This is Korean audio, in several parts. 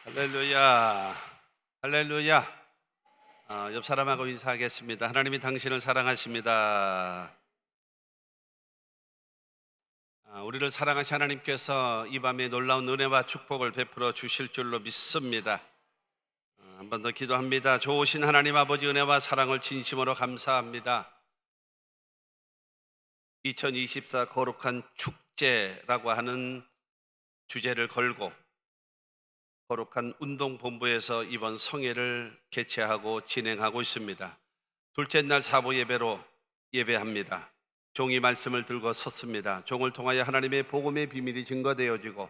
할렐루야, 할렐루야. 옆 사람하고 인사하겠습니다. 하나님이 당신을 사랑하십니다. 우리를 사랑하신 하나님께서 이 밤에 놀라운 은혜와 축복을 베풀어 주실 줄로 믿습니다. 한 번 더 기도합니다. 좋으신 하나님 아버지, 은혜와 사랑을 진심으로 감사합니다. 2024 거룩한 축제라고 하는 주제를 걸고 거룩한 운동본부에서 이번 성회를 개최하고 진행하고 있습니다. 둘째 날 사부 예배로 예배합니다. 종이 말씀을 들고 섰습니다. 종을 통하여 하나님의 복음의 비밀이 증거되어지고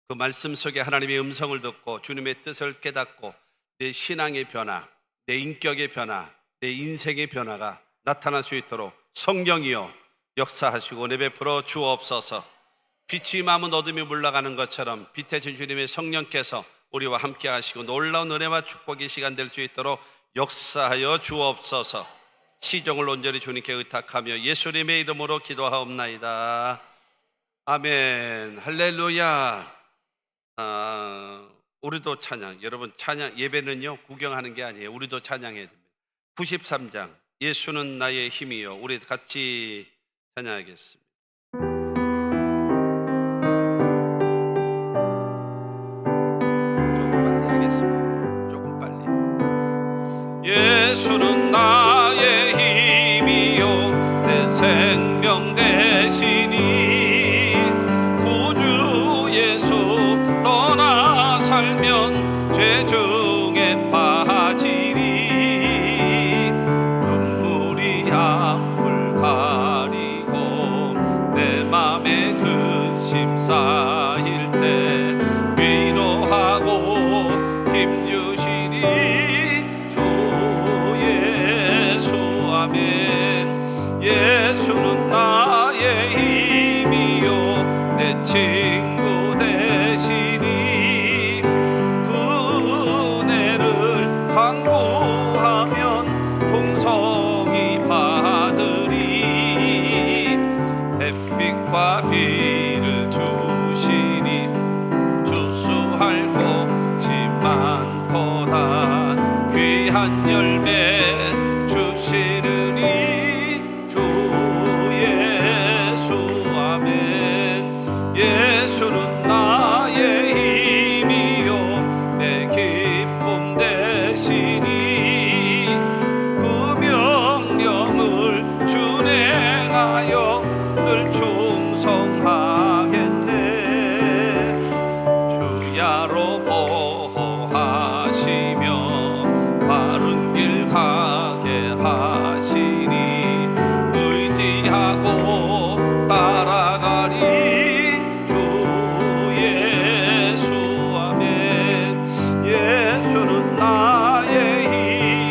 그 말씀 속에 하나님의 음성을 듣고 주님의 뜻을 깨닫고 내 신앙의 변화, 내 인격의 변화, 내 인생의 변화가 나타날 수 있도록 성령이여 역사하시고 내베풀어 주옵소서. 빛이 임하면 어둠이 물러가는 것처럼 빛의 주님의 성령께서 우리와 함께 하시고 놀라운 은혜와 축복의 시간 될 수 있도록 역사하여 주옵소서. 시종을 온전히 주님께 의탁하며 예수님의 이름으로 기도하옵나이다. 아멘. 할렐루야. 우리도 찬양. 여러분, 찬양 예배는요 구경하는 게 아니에요. 우리도 찬양해야 됩니다. 93장 예수는 나의 힘이요. 우리 같이 찬양하겠습니다. 조금 빨리. 예수는 나의 힘이요 내 생명 되시니 구주 예수 떠나 살면 죄 중에 빠지리 눈물이 앞을 가리고 내 맘에 근심 쌓일 때 위로하고 힘주시니 주 예수. 아멘. 예수는 나의 힘이요 내 친구 되시니 그 은혜를 간구하면 풍성히 받으리 햇빛과 비를 주시니 주수할 곳이 많도다 귀한 열매 주시느니 주 예수. 아멘. 예수는 나의 힘이요 내 기쁨 되시니 그 명령을 준행하여 늘 충성하겠네 주야로 보호하시며 바른 길 가게 하시니 의지하고 따라가리 주 예수. 아멘. 예수는 나의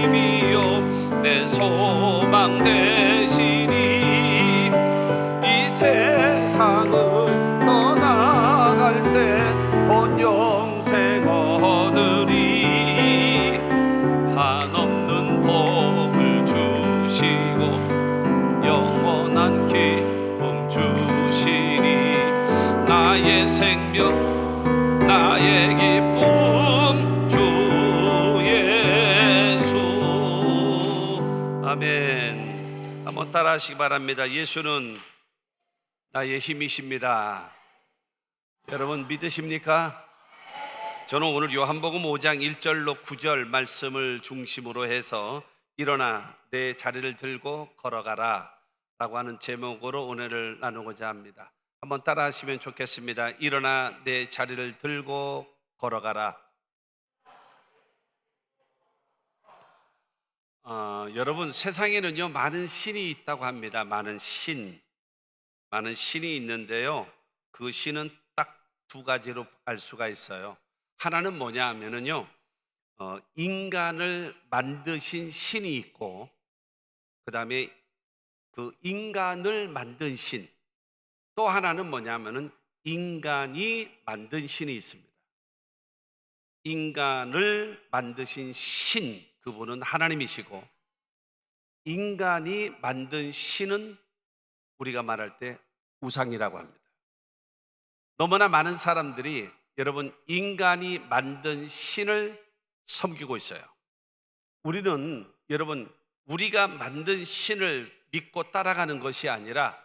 힘이요 내 소망 되시니 이 세상을 떠나갈 때 본 영생 얻으리 한없는 복을 주시고 영원한 기쁨 주시니 나의 생명 나의 기쁨 주 예수. 아멘. 한번 따라하시기 바랍니다. 예수는 나의 힘이십니다. 여러분 믿으십니까? 저는 오늘 요한복음 5장 1절로 9절 말씀을 중심으로 해서 일어나 내 자리를 들고 걸어가라 라고 하는 제목으로 은혜를 나누고자 합니다. 한번 따라 하시면 좋겠습니다. 일어나 내 자리를 들고 걸어가라. 여러분 세상에는요 많은 신이 있다고 합니다. 많은 신이 있는데요 그 신은 딱 두 가지로 알 수가 있어요. 하나는 뭐냐 하면은요 인간을 만드신 신이 있고 그 다음에 그 인간을 만든 신, 또 하나는 뭐냐 하면은 인간이 만든 신이 있습니다. 인간을 만드신 신, 그분은 하나님이시고 인간이 만든 신은 우리가 말할 때 우상이라고 합니다. 너무나 많은 사람들이 여러분 인간이 만든 신을 섬기고 있어요. 우리는 여러분 우리가 만든 신을 믿고 따라가는 것이 아니라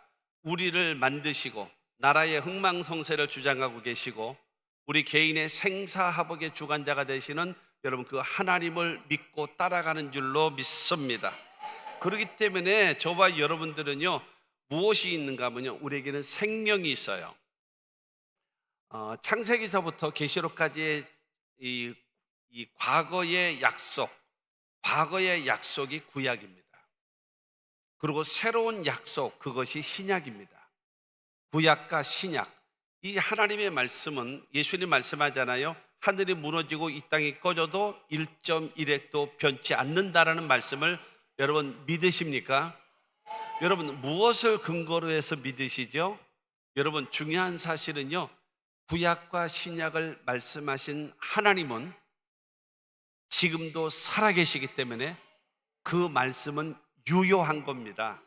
우리를 만드시고 나라의 흥망성쇠를 주장하고 계시고 우리 개인의 생사화복의 주관자가 되시는 여러분 그 하나님을 믿고 따라가는 줄로 믿습니다. 그렇기 때문에 저와 여러분들은요 무엇이 있는가 하면요 우리에게는 생명이 있어요. 창세기서부터 계시록까지의 이 과거의 약속이 구약입니다. 그리고 새로운 약속, 그것이 신약입니다. 구약과 신약, 이 하나님의 말씀은 예수님 말씀하잖아요. 하늘이 무너지고 이 땅이 꺼져도 1.1핵도 변치 않는다라는 말씀을 여러분 믿으십니까? 여러분 무엇을 근거로 해서 믿으시죠? 여러분 중요한 사실은요 구약과 신약을 말씀하신 하나님은 지금도 살아계시기 때문에 그 말씀은 유효한 겁니다.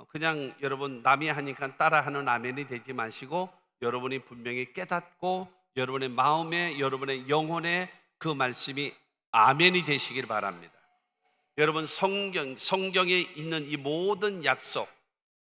그냥 여러분 남이 하니까 따라하는 아멘이 되지 마시고 여러분이 분명히 깨닫고 여러분의 마음에 여러분의 영혼에 그 말씀이 아멘이 되시길 바랍니다. 여러분 성경에 있는 이 모든 약속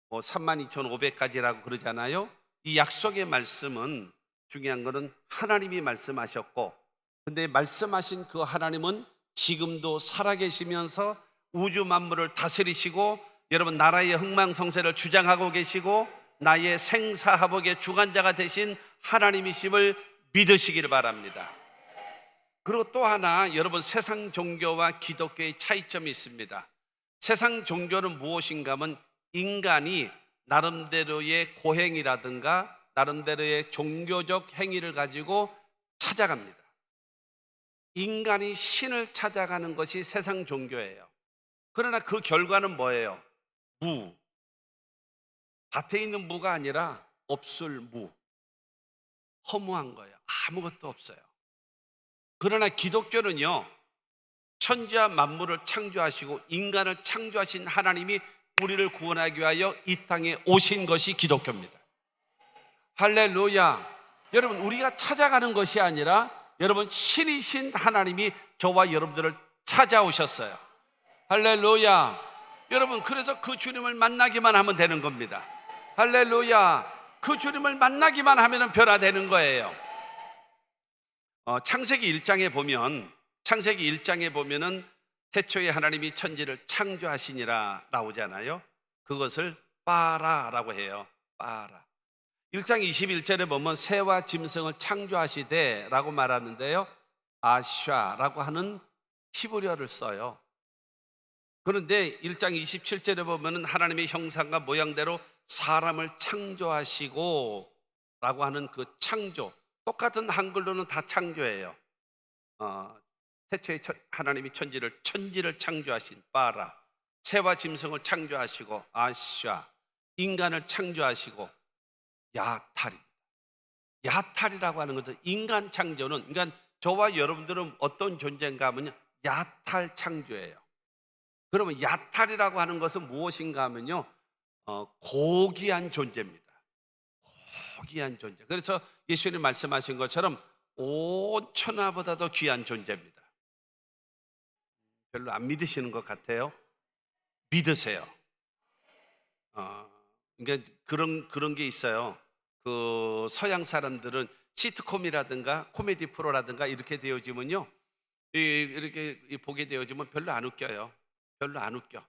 32,500가지라고 그러잖아요. 이 약속의 말씀은 중요한 것은 하나님이 말씀하셨고 근데 말씀하신 그 하나님은 지금도 살아계시면서 우주 만물을 다스리시고 여러분 나라의 흥망성쇠를 주장하고 계시고 나의 생사화복의 주관자가 되신 하나님이심을 믿으시기를 바랍니다. 그리고 또 하나 여러분 세상 종교와 기독교의 차이점이 있습니다. 세상 종교는 무엇인가 하면 인간이 나름대로의 고행이라든가 나름대로의 종교적 행위를 가지고 찾아갑니다. 인간이 신을 찾아가는 것이 세상 종교예요. 그러나 그 결과는 뭐예요? 무. 밭에 있는 무가 아니라 없을 무. 허무한 거예요. 아무것도 없어요. 그러나 기독교는요 천지와 만물을 창조하시고 인간을 창조하신 하나님이 우리를 구원하기 위하여 이 땅에 오신 것이 기독교입니다. 할렐루야. 여러분 우리가 찾아가는 것이 아니라 여러분 신이신 하나님이 저와 여러분들을 찾아오셨어요. 할렐루야. 여러분 그래서 그 주님을 만나기만 하면 되는 겁니다. 할렐루야. 그 주님을 만나기만 하면 변화되는 거예요. 창세기 1장에 보면은 태초에 하나님이 천지를 창조하시니라 나오잖아요. 그것을 빠라라고 해요. 빠라. 1장 21절에 보면 새와 짐승을 창조하시되 라고 말하는데요 아샤라고 하는 히브리어를 써요. 그런데 1장 27절에 보면 하나님의 형상과 모양대로 사람을 창조하시고 라고 하는 그 창조, 똑같은 한글로는 다 창조예요. 태초에 하나님이 천지를 창조하신 빠라, 새와 짐승을 창조하시고 아샤, 인간을 창조하시고 야탈입니다. 야탈이라고 하는 것은 인간 창조는, 그러니까 저와 여러분들은 어떤 존재인가 하면요 야탈 창조예요. 그러면 야탈이라고 하는 것은 무엇인가 하면요 고귀한 존재입니다. 고귀한 존재. 그래서 예수님 말씀하신 것처럼 온 천하보다도 귀한 존재입니다. 별로 안 믿으시는 것 같아요. 믿으세요. 그러니까 그런 게 있어요. 그 서양 사람들은 시트콤이라든가 코미디 프로라든가 이렇게 되어지면요 이렇게 보게 되어지면 별로 안 웃겨요. 별로 안 웃겨.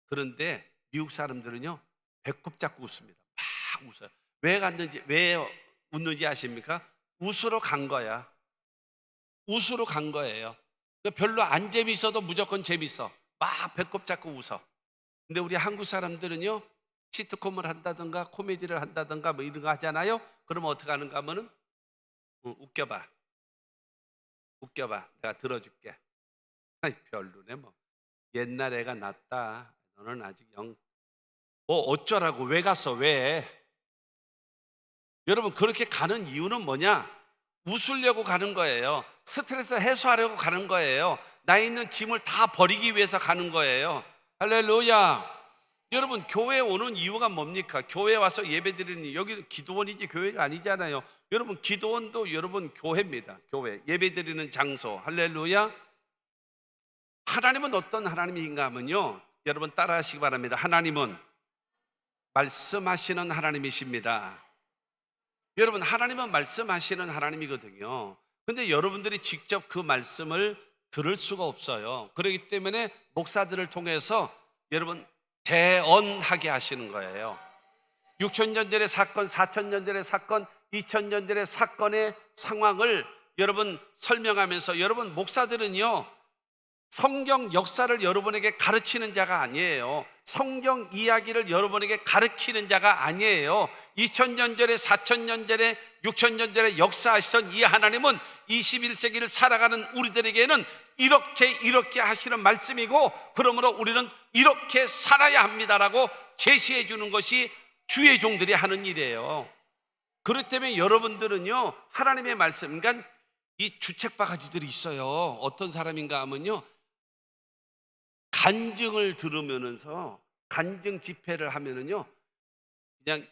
그런데 미국 사람들은요 배꼽 잡고 웃습니다. 막 웃어요. 왜 웃는지 아십니까? 웃으러 간 거야. 웃으러 간 거예요. 별로 안 재밌어도 무조건 재밌어. 막 배꼽 잡고 웃어. 근데 우리 한국 사람들은요 시트콤을 한다든가 코미디를 한다든가 뭐 이런 거 하잖아요. 그러면 어떻게 하는가 하면은 웃겨봐 내가 들어줄게. 아이 별로네 뭐 옛날 애가 낫다. 너는 아직 어쩌라고. 왜 갔어? 왜? 여러분 그렇게 가는 이유는 뭐냐? 웃으려고 가는 거예요. 스트레스 해소하려고 가는 거예요. 나 있는 짐을 다 버리기 위해서 가는 거예요. 할렐루야. 여러분 교회에 오는 이유가 뭡니까? 교회에 와서 예배 드리는, 여기는 기도원이지 교회가 아니잖아요. 여러분 기도원도 여러분 교회입니다. 교회 예배드리는 장소. 할렐루야. 하나님은 어떤 하나님인가 하면요, 여러분 따라하시기 바랍니다. 하나님은 말씀하시는 하나님이십니다. 여러분 하나님은 말씀하시는 하나님이거든요. 근데 여러분들이 직접 그 말씀을 들을 수가 없어요. 그렇기 때문에 목사들을 통해서 여러분 대언하게 하시는 거예요. 6,000년 전의 사건, 4,000년 전의 사건, 2,000년 전의 사건의 상황을 여러분 설명하면서, 여러분 목사들은요 성경 역사를 여러분에게 가르치는 자가 아니에요. 성경 이야기를 여러분에게 가르치는 자가 아니에요. 2000년 전에 4000년 전에 6000년 전에 역사하시던 이 하나님은 21세기를 살아가는 우리들에게는 이렇게 하시는 말씀이고, 그러므로 우리는 이렇게 살아야 합니다라고 제시해 주는 것이 주의 종들이 하는 일이에요. 그렇기 때문에 여러분들은요 하나님의 말씀, 그러니까 이 주책바가지들이 있어요. 어떤 사람인가 하면요, 간증을 들으면서 간증 집회를 하면은요 그냥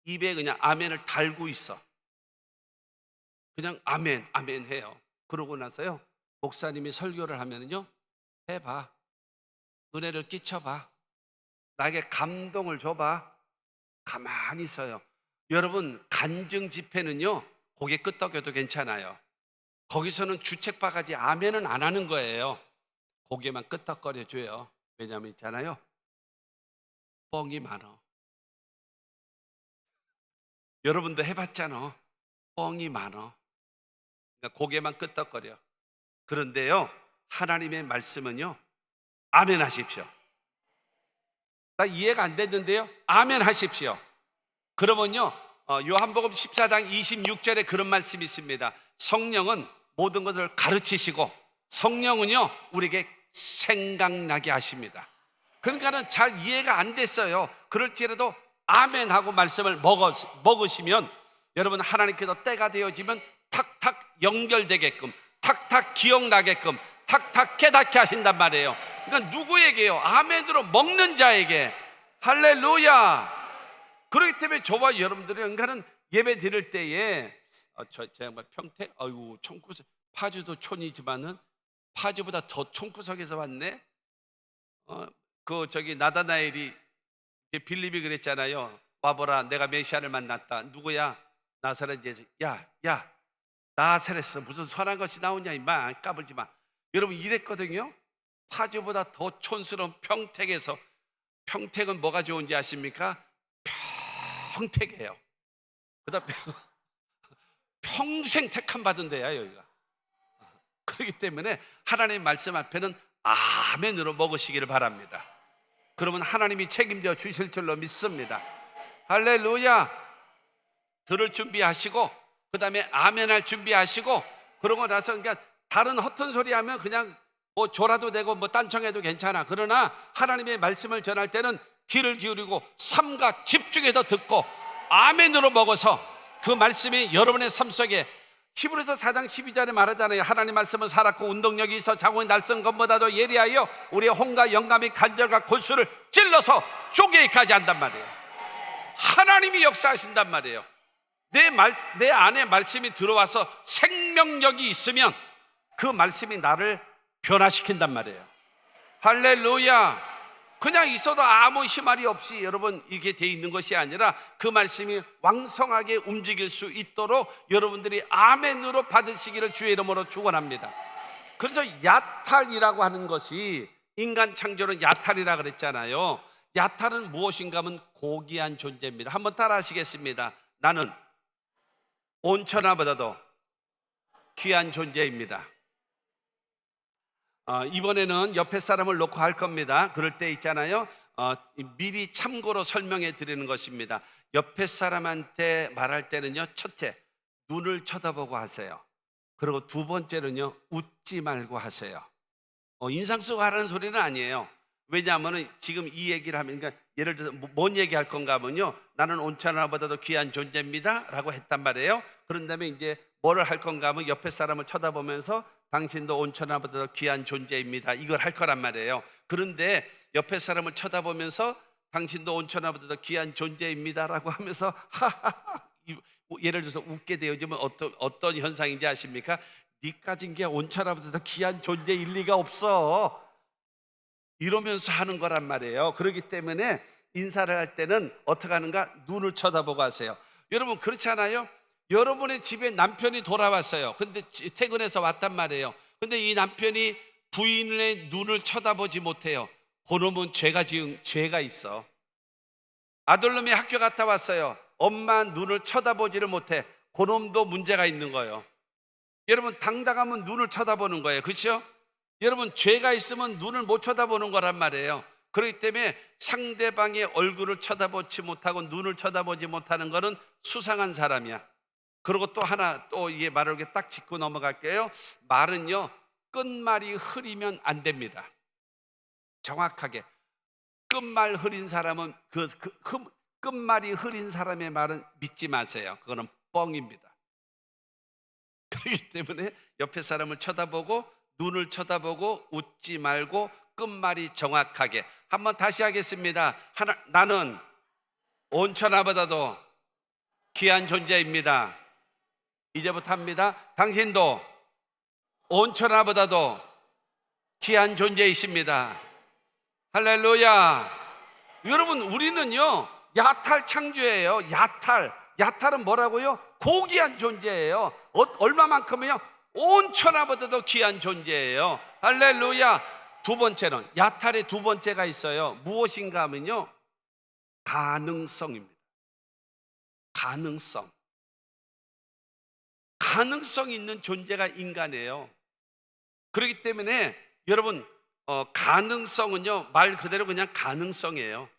입에 그냥 아멘을 달고 있어. 그냥 아멘 아멘 해요. 그러고 나서요 목사님이 설교를 하면은요, 해봐, 은혜를 끼쳐봐, 나에게 감동을 줘봐. 가만히 있어요. 여러분 간증 집회는요 고개 끄덕여도 괜찮아요. 거기서는 주책바가지 아멘은 안 하는 거예요. 고개만 끄덕거려줘요. 왜냐하면 있잖아요, 뻥이 많어. 여러분도 해봤잖아. 뻥이 많어. 그러니까 고개만 끄덕거려. 그런데요 하나님의 말씀은요, 아멘 하십시오. 나 이해가 안 됐는데요, 아멘 하십시오. 그러면요 요한복음 14장 26절에 그런 말씀이 있습니다. 성령은 모든 것을 가르치시고 성령은요 우리에게 생각나게 하십니다. 그러니까는 잘 이해가 안 됐어요. 그럴지라도 아멘하고 말씀을 먹으시면 여러분 하나님께서 때가 되어지면 탁탁 연결되게끔, 탁탁 기억나게끔, 탁탁 깨닫게 하신단 말이에요. 그러니까 누구에게요? 아멘으로 먹는 자에게. 할렐루야. 그렇기 때문에 저와 여러분들이 그러니까는 예배 드릴 때에 제가 평택, 아이고 총구석, 파주도 촌이지만은 파주보다 더 총구석에서 왔네. 저기 나다나엘이 빌립이 그랬잖아요. 와보라, 내가 메시아를 만났다. 누구야? 나사렛 예수. 야 나사렛에서 무슨 선한 것이 나오냐 임마, 까불지 마. 여러분 이랬거든요. 파주보다 더 촌스러운 평택에서. 평택은 뭐가 좋은지 아십니까? 평택이에요. 그다음 평생 택함 받은 데야 여기가. 그렇기 때문에 하나님의 말씀 앞에는 아멘으로 먹으시기를 바랍니다. 그러면 하나님이 책임져 주실 줄로 믿습니다. 할렐루야. 들을 준비하시고 그 다음에 아멘할 준비하시고, 그러고 나서 그러니까 다른 허튼 소리 하면 그냥 뭐 졸아도 되고 뭐 딴청해도 괜찮아. 그러나 하나님의 말씀을 전할 때는 귀를 기울이고 삼가 집중해서 듣고 아멘으로 먹어서 그 말씀이 여러분의 삶 속에, 히브리서 4장 12절에 말하잖아요. 하나님 말씀은 살았고 운동력이 있어 자고의 날선 것보다도 예리하여 우리의 혼과 영감이 간절과 골수를 찔러서 쪼개기까지 한단 말이에요. 하나님이 역사하신단 말이에요. 내 안에 말씀이 들어와서 생명력이 있으면 그 말씀이 나를 변화시킨단 말이에요. 할렐루야. 그냥 있어도 아무 힘말이 없이 여러분 이게 돼 있는 것이 아니라 그 말씀이 왕성하게 움직일 수 있도록 여러분들이 아멘으로 받으시기를 주의 이름으로 축원합니다. 그래서 야탈이라고 하는 것이, 인간 창조는 야탈이라 그랬잖아요. 야탈은 무엇인가 하면 고귀한 존재입니다. 한번 따라 하시겠습니다. 나는 온천하보다도 귀한 존재입니다. 이번에는 옆에 사람을 놓고 할 겁니다. 그럴 때 있잖아요, 미리 참고로 설명해 드리는 것입니다. 옆에 사람한테 말할 때는요, 첫째, 눈을 쳐다보고 하세요. 그리고 두 번째는요, 웃지 말고 하세요. 인상 쓰고 하라는 소리는 아니에요. 왜냐하면 지금 이 얘기를 하면, 그러니까 예를 들어서 뭔 얘기할 건가 하면요, 나는 온천하보다도 귀한 존재입니다 라고 했단 말이에요. 그런 다음에 이제 뭐를 할 건가 하면 옆에 사람을 쳐다보면서 당신도 온천하보다도 귀한 존재입니다, 이걸 할 거란 말이에요. 그런데 옆에 사람을 쳐다보면서 당신도 온천하보다도 귀한 존재입니다 라고 하면서 하하하 예를 들어서 웃게 되어지면 어떤 현상인지 아십니까? 네 가진 게 온천하보다 더 귀한 존재일 리가 없어, 이러면서 하는 거란 말이에요. 그렇기 때문에 인사를 할 때는 어떻게 하는가? 눈을 쳐다보고 하세요. 여러분 그렇지 않아요? 여러분의 집에 남편이 돌아왔어요. 근데 퇴근해서 왔단 말이에요. 근데 이 남편이 부인의 눈을 쳐다보지 못해요. 그놈은 죄가 있어. 아들놈이 학교 갔다 왔어요. 엄마 눈을 쳐다보지를 못해. 그놈도 문제가 있는 거예요. 여러분 당당하면 눈을 쳐다보는 거예요. 그렇죠? 여러분 죄가 있으면 눈을 못 쳐다보는 거란 말이에요. 그렇기 때문에 상대방의 얼굴을 쳐다보지 못하고 눈을 쳐다보지 못하는 것은 수상한 사람이야. 그리고 또 하나, 또 이게 말을 이렇게 딱 짚고 넘어갈게요. 말은요 끝말이 흐리면 안 됩니다. 정확하게 끝말 흐린 사람은 끝말이 흐린 사람의 말은 믿지 마세요. 그거는 뻥입니다. 그렇기 때문에 옆에 사람을 쳐다보고 눈을 쳐다보고 웃지 말고 끝말이 정확하게. 한번 다시 하겠습니다. 나는 온천하보다도 귀한 존재입니다. 이제부터 합니다. 당신도 온천하보다도 귀한 존재이십니다. 할렐루야. 여러분 우리는요 야탈 창조예요. 야탈은 뭐라고요? 고귀한 존재예요. 얼마만큼이요? 온천하보다도 귀한 존재예요. 할렐루야. 두 번째는, 야탈의 두 번째가 있어요. 무엇인가 하면요 가능성입니다. 가능성 있는 존재가 인간이에요. 그렇기 때문에 여러분 가능성은요 말 그대로 그냥 가능성이에요.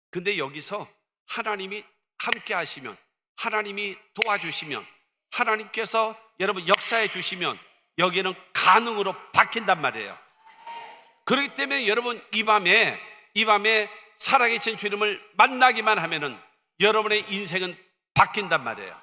근데 여기서 하나님이 함께 하시면, 하나님이 도와주시면, 하나님께서 여러분 역사해 주시면 여기는 가능으로 바뀐단 말이에요. 그렇기 때문에 여러분 이 밤에 살아계신 주님을 만나기만 하면은 여러분의 인생은 바뀐단 말이에요.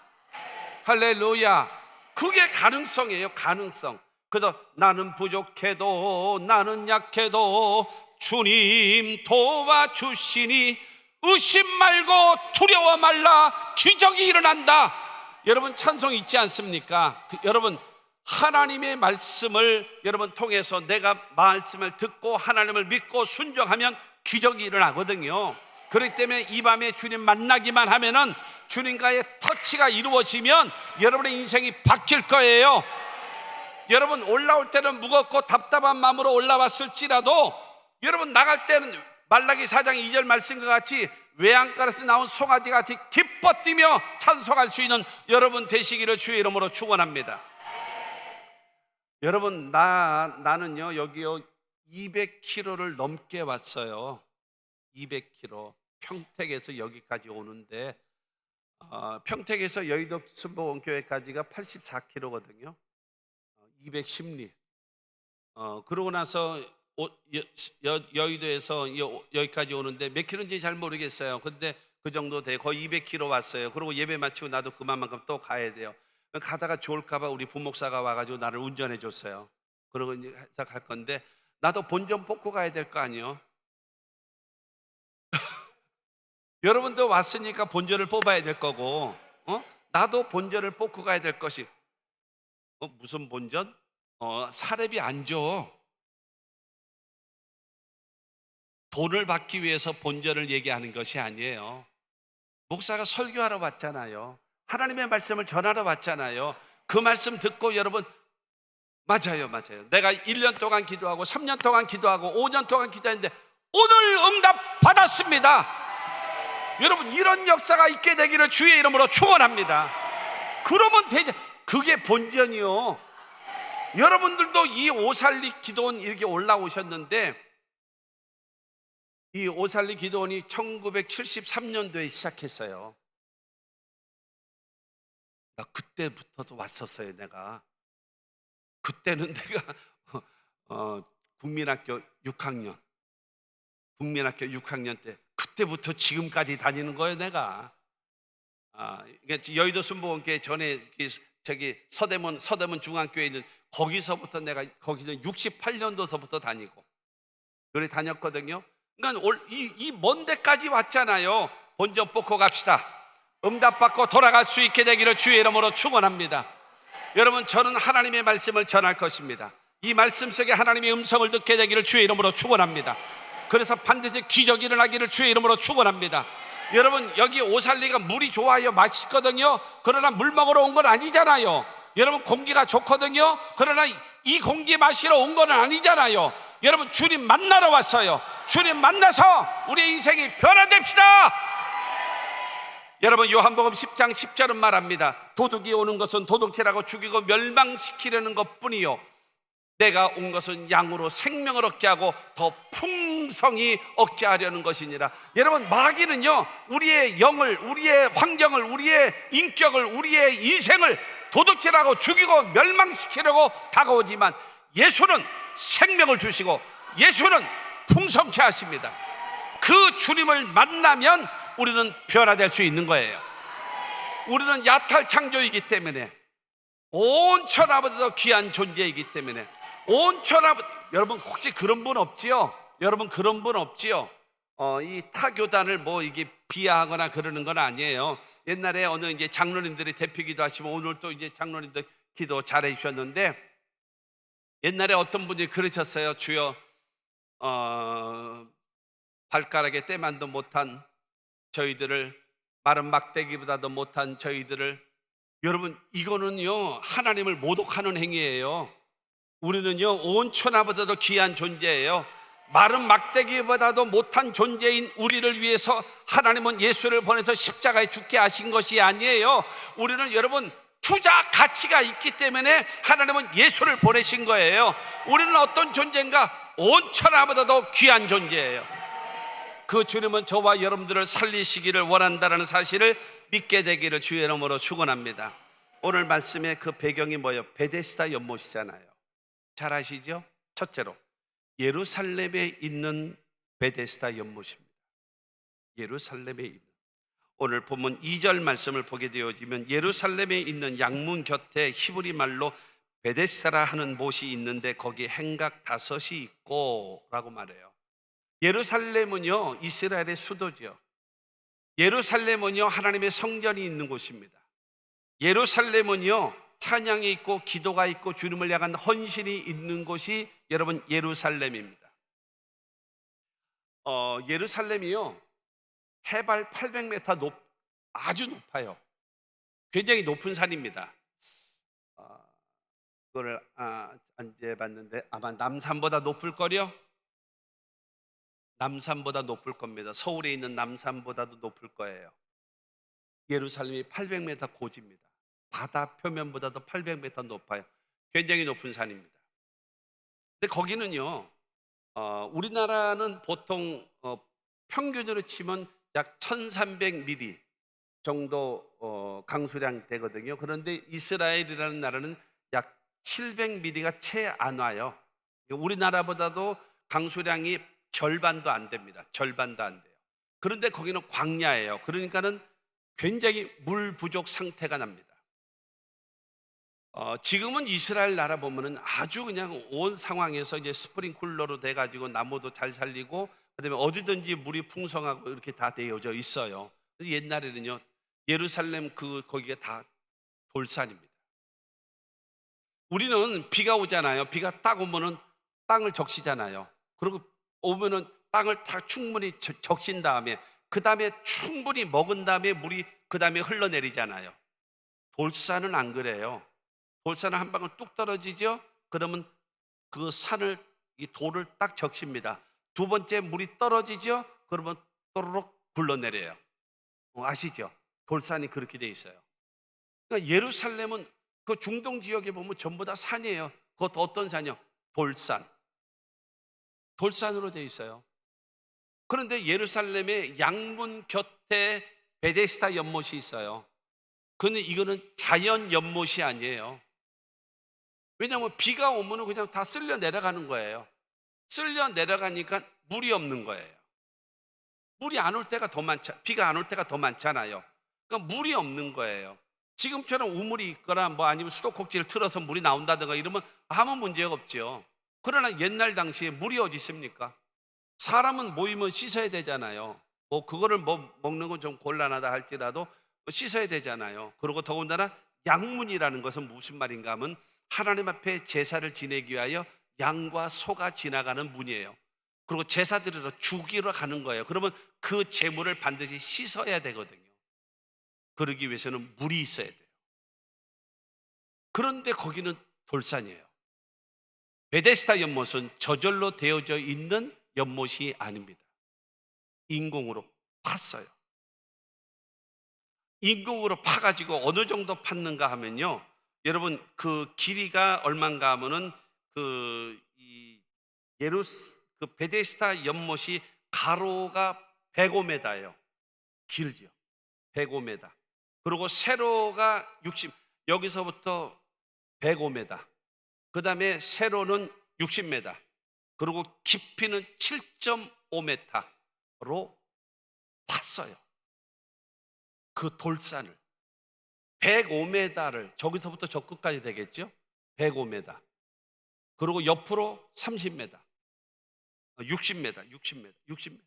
할렐루야. 그게 가능성이에요. 가능성. 그래서 나는 부족해도 나는 약해도 주님 도와주시니 의심 말고 두려워 말라 기적이 일어난다. 여러분 찬송 있지 않습니까? 여러분 하나님의 말씀을 여러분 통해서 내가 말씀을 듣고 하나님을 믿고 순종하면 기적이 일어나거든요. 그렇기 때문에 이 밤에 주님 만나기만 하면은 주님과의 터치가 이루어지면 여러분의 인생이 바뀔 거예요. 여러분 올라올 때는 무겁고 답답한 마음으로 올라왔을지라도 여러분 나갈 때는 말라기 4장 2절 말씀과 같이 외양간에서 나온 송아지 같이 기뻐 뛰며 찬송할 수 있는 여러분 되시기를 주의 이름으로 축원합니다. 여러분 나는요 여기요 200km를 넘게 왔어요. 200km. 평택에서 여기까지 오는데 평택에서 여의도 순복음교회까지가 84km거든요. 210리. 그러고 나서 여의도에서 여기까지 오는데 몇 킬로인지 잘 모르겠어요. 근데 그 정도 돼. 거의 200km 왔어요. 그리고 예배 마치고 나도 그만큼 또 가야 돼요. 가다가 좋을까봐 우리 부목사가 와가지고 나를 운전해 줬어요. 그러고 이제 갈 건데 나도 본전 뽑고 가야 될 거 아니에요. 여러분도 왔으니까 본전을 뽑아야 될 거고, 나도 본전을 뽑고 가야 될 것이. 무슨 본전? 사례비 안 줘. 돈을 받기 위해서 본전을 얘기하는 것이 아니에요. 목사가 설교하러 왔잖아요. 하나님의 말씀을 전하러 왔잖아요. 그 말씀 듣고 여러분 맞아요. 내가 1년 동안 기도하고 3년 동안 기도하고 5년 동안 기도했는데 오늘 응답 받았습니다. 여러분 이런 역사가 있게 되기를 주의 이름으로 축원합니다. 그러면 되죠. 그게 본전이요. 여러분들도 이 오살리 기도원 이렇게 올라오셨는데 이 오살리 기도원이 1973년도에 시작했어요. 나 그때부터도 왔었어요. 내가 그때는 내가 국민학교 6학년 때 그때부터 지금까지 다니는 거예요. 내가 여의도 순복음교회 전에 저기 서대문 중앙교회 있는 거기서부터 내가 거기는 68년도서부터 다니고 그래 다녔거든요. 그러니까 이 먼 데까지 왔잖아요. 본전 뽑고 갑시다. 응답받고 돌아갈 수 있게 되기를 주의 이름으로 축원합니다. 여러분, 저는 하나님의 말씀을 전할 것입니다. 이 말씀 속에 하나님의 음성을 듣게 되기를 주의 이름으로 축원합니다. 그래서 반드시 기적이 일어나기를 주의 이름으로 축원합니다. 여러분, 여기 오살리가 물이 좋아요, 맛있거든요. 그러나 물 먹으러 온 건 아니잖아요. 여러분, 공기가 좋거든요. 그러나 이 공기 마시러 온 건 아니잖아요. 여러분, 주님 만나러 왔어요. 주님 만나서 우리의 인생이 변화됩시다. 여러분, 요한복음 10장 10절은 말합니다. 도둑이 오는 것은 도둑질하고 죽이고 멸망시키려는 것뿐이요, 내가 온 것은 양으로 생명을 얻게 하고 더 풍성히 얻게 하려는 것이니라. 여러분, 마귀는요, 우리의 영을, 우리의 환경을, 우리의 인격을, 우리의 인생을 도둑질하고 죽이고 멸망시키려고 다가오지만 예수는 생명을 주시고 예수는 풍성케 하십니다. 그 주님을 만나면 우리는 변화될 수 있는 거예요. 우리는 야탈 창조이기 때문에, 온 천하보다도 귀한 존재이기 때문에, 온 천하. 여러분, 혹시 그런 분 없지요? 여러분, 그런 분 없지요? 이 타교단을 뭐 이게 비하하거나 그러는 건 아니에요. 옛날에 어느 이제 장로님들이 대표기도 하시면 오늘 또 이제 장로님들 기도 잘해 주셨는데, 옛날에 어떤 분이 그러셨어요. 주여, 발가락에 때만도 못한 저희들을, 마른 막대기보다도 못한 저희들을. 여러분, 이거는요, 하나님을 모독하는 행위예요. 우리는요, 온 천하보다도 귀한 존재예요. 마른 막대기보다도 못한 존재인 우리를 위해서 하나님은 예수를 보내서 십자가에 죽게 하신 것이 아니에요. 우리는 여러분, 투자 가치가 있기 때문에 하나님은 예수를 보내신 거예요. 우리는 어떤 존재인가? 온 천하보다도 귀한 존재예요. 그 주님은 저와 여러분들을 살리시기를 원한다는 사실을 믿게 되기를 주의 이름으로 축원합니다. 오늘 말씀의 그 배경이 뭐예요? 베데스다 연못이잖아요. 잘 아시죠? 첫째로 예루살렘에 있는 베데스다 연못입니다. 예루살렘에 있는, 오늘 본문 2절 말씀을 보게 되어지면 예루살렘에 있는 양문 곁에 히브리 말로 베데스다라 하는 못이 있는데 거기에 행각 5이 있고 라고 말해요. 예루살렘은요, 이스라엘의 수도죠. 예루살렘은요, 하나님의 성전이 있는 곳입니다. 예루살렘은요, 찬양이 있고 기도가 있고 주님을 향한 헌신이 있는 곳이 여러분 예루살렘입니다. 예루살렘이요, 해발 800m 아주 높아요. 굉장히 높은 산입니다. 그걸 안 재봤는데 아마 남산보다 높을 거요. 남산보다 높을 겁니다. 서울에 있는 남산보다도 높을 거예요. 예루살렘이 800m 고지입니다. 바다 표면보다도 800m 높아요. 굉장히 높은 산입니다. 근데 거기는요, 우리나라는 보통 평균으로 치면 약 1300mm 정도 강수량 되거든요. 그런데 이스라엘이라는 나라는 약 700mm가 채 안 와요. 우리나라보다도 강수량이 절반도 안 됩니다. 절반도 안 돼요. 그런데 거기는 광야예요. 그러니까는 굉장히 물 부족 상태가 납니다. 지금은 이스라엘 나라 보면은 아주 그냥 온 상황에서 이제 스프링쿨러로 돼가지고 나무도 잘 살리고, 그다음에 어디든지 물이 풍성하고 이렇게 다 되어져 있어요. 옛날에는요, 예루살렘 거기가 다 돌산입니다. 우리는 비가 오잖아요. 비가 딱 오면은 땅을 적시잖아요. 그리고 오면은 땅을 다 충분히 적신 다음에 그 다음에 충분히 먹은 다음에 물이 그 다음에 흘러내리잖아요. 돌산은 안 그래요. 돌산은 한 방울 뚝 떨어지죠. 그러면 그 산을, 이 돌을 딱 적십니다. 두 번째 물이 떨어지죠. 그러면 또르륵 굴러내려요. 아시죠? 돌산이 그렇게 돼 있어요. 그러니까 예루살렘은 그 중동 지역에 보면 전부 다 산이에요. 그것도 어떤 산이요? 돌산. 돌산으로 돼 있어요. 그런데 예루살렘의 양문 곁에 베데스다 연못이 있어요. 그런데 이거는 자연 연못이 아니에요. 왜냐하면 비가 오면 그냥 다 쓸려 내려가는 거예요. 쓸려 내려가니까 물이 없는 거예요. 물이 안 올 때가 더 비가 안 올 때가 더 많잖아요. 그러니까 물이 없는 거예요. 지금처럼 우물이 있거나 뭐 아니면 수도꼭지를 틀어서 물이 나온다든가 이러면 아무 문제가 없죠. 그러나 옛날 당시에 물이 어디 있습니까? 사람은 모이면 씻어야 되잖아요. 뭐 그거를 뭐 먹는 건 좀 곤란하다 할지라도 씻어야 되잖아요. 그리고 더군다나 양문이라는 것은 무슨 말인가 하면 하나님 앞에 제사를 지내기 위하여 양과 소가 지나가는 문이에요. 그리고 제사 드리러 죽이러 가는 거예요. 그러면 그 제물을 반드시 씻어야 되거든요. 그러기 위해서는 물이 있어야 돼요. 그런데 거기는 돌산이에요. 베데스다 연못은 저절로 되어져 있는 연못이 아닙니다. 인공으로 팠어요. 인공으로 파가지고 어느 정도 팠는가 하면요, 여러분 그 길이가 얼마인가 하면은 이 그 베데스다 연못이 가로가 105m예요. 길죠. 105m. 그리고 세로가 60, 여기서부터 105m. 그 다음에 세로는 60m. 그리고 깊이는 7.5m로 팠어요. 그 돌산을 105m를 저기서부터 저 끝까지 되겠죠? 105m. 그리고 옆으로 30m, 60m, 60m.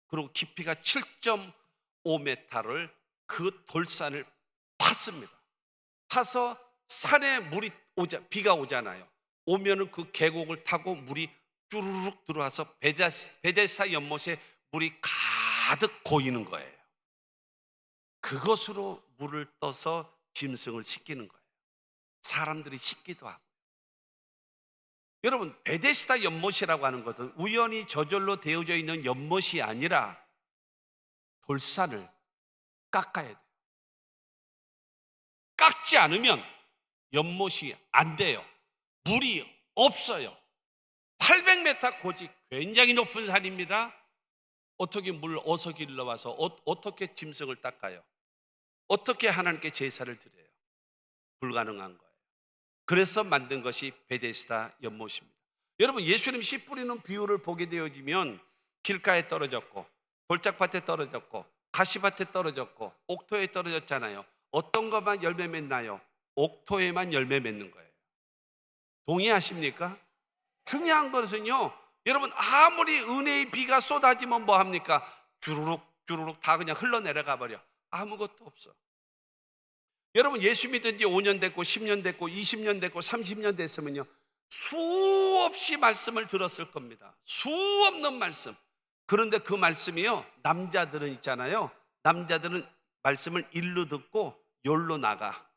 그리고 깊이가 7.5m를 그 돌산을 팠습니다. 파서 산에 물이 비가 오잖아요. 오면은 그 계곡을 타고 물이 쭈르륵 들어와서 베데스다 연못에 물이 가득 고이는 거예요. 그것으로 물을 떠서 짐승을 씻기는 거예요. 사람들이 씻기도 하고. 여러분, 베데스다 연못이라고 하는 것은 우연히 저절로 되어져 있는 연못이 아니라 돌산을 깎아야 돼요. 깎지 않으면 연못이 안 돼요. 물이 없어요. 800m 고지, 굉장히 높은 산입니다. 어떻게 물 어서 길러와서 어떻게 짐승을 닦아요? 어떻게 하나님께 제사를 드려요? 불가능한 거예요. 그래서 만든 것이 베데스다 연못입니다. 여러분, 예수님 씨 뿌리는 비유를 보게 되어지면 길가에 떨어졌고 돌짝밭에 떨어졌고 가시밭에 떨어졌고 옥토에 떨어졌잖아요. 어떤 것만 열매 맺나요? 옥토에만 열매 맺는 거예요. 동의하십니까? 중요한 것은요, 여러분, 아무리 은혜의 비가 쏟아지면 뭐 합니까? 주르륵 주르륵 다 그냥 흘러내려가 버려. 아무것도 없어. 여러분, 예수 믿은 지 5년 됐고 10년 됐고 20년 됐고 30년 됐으면요, 수없이 말씀을 들었을 겁니다. 수없는 말씀. 그런데 그 말씀이요, 남자들은 있잖아요, 남자들은 말씀을 일로 듣고 열로 나가.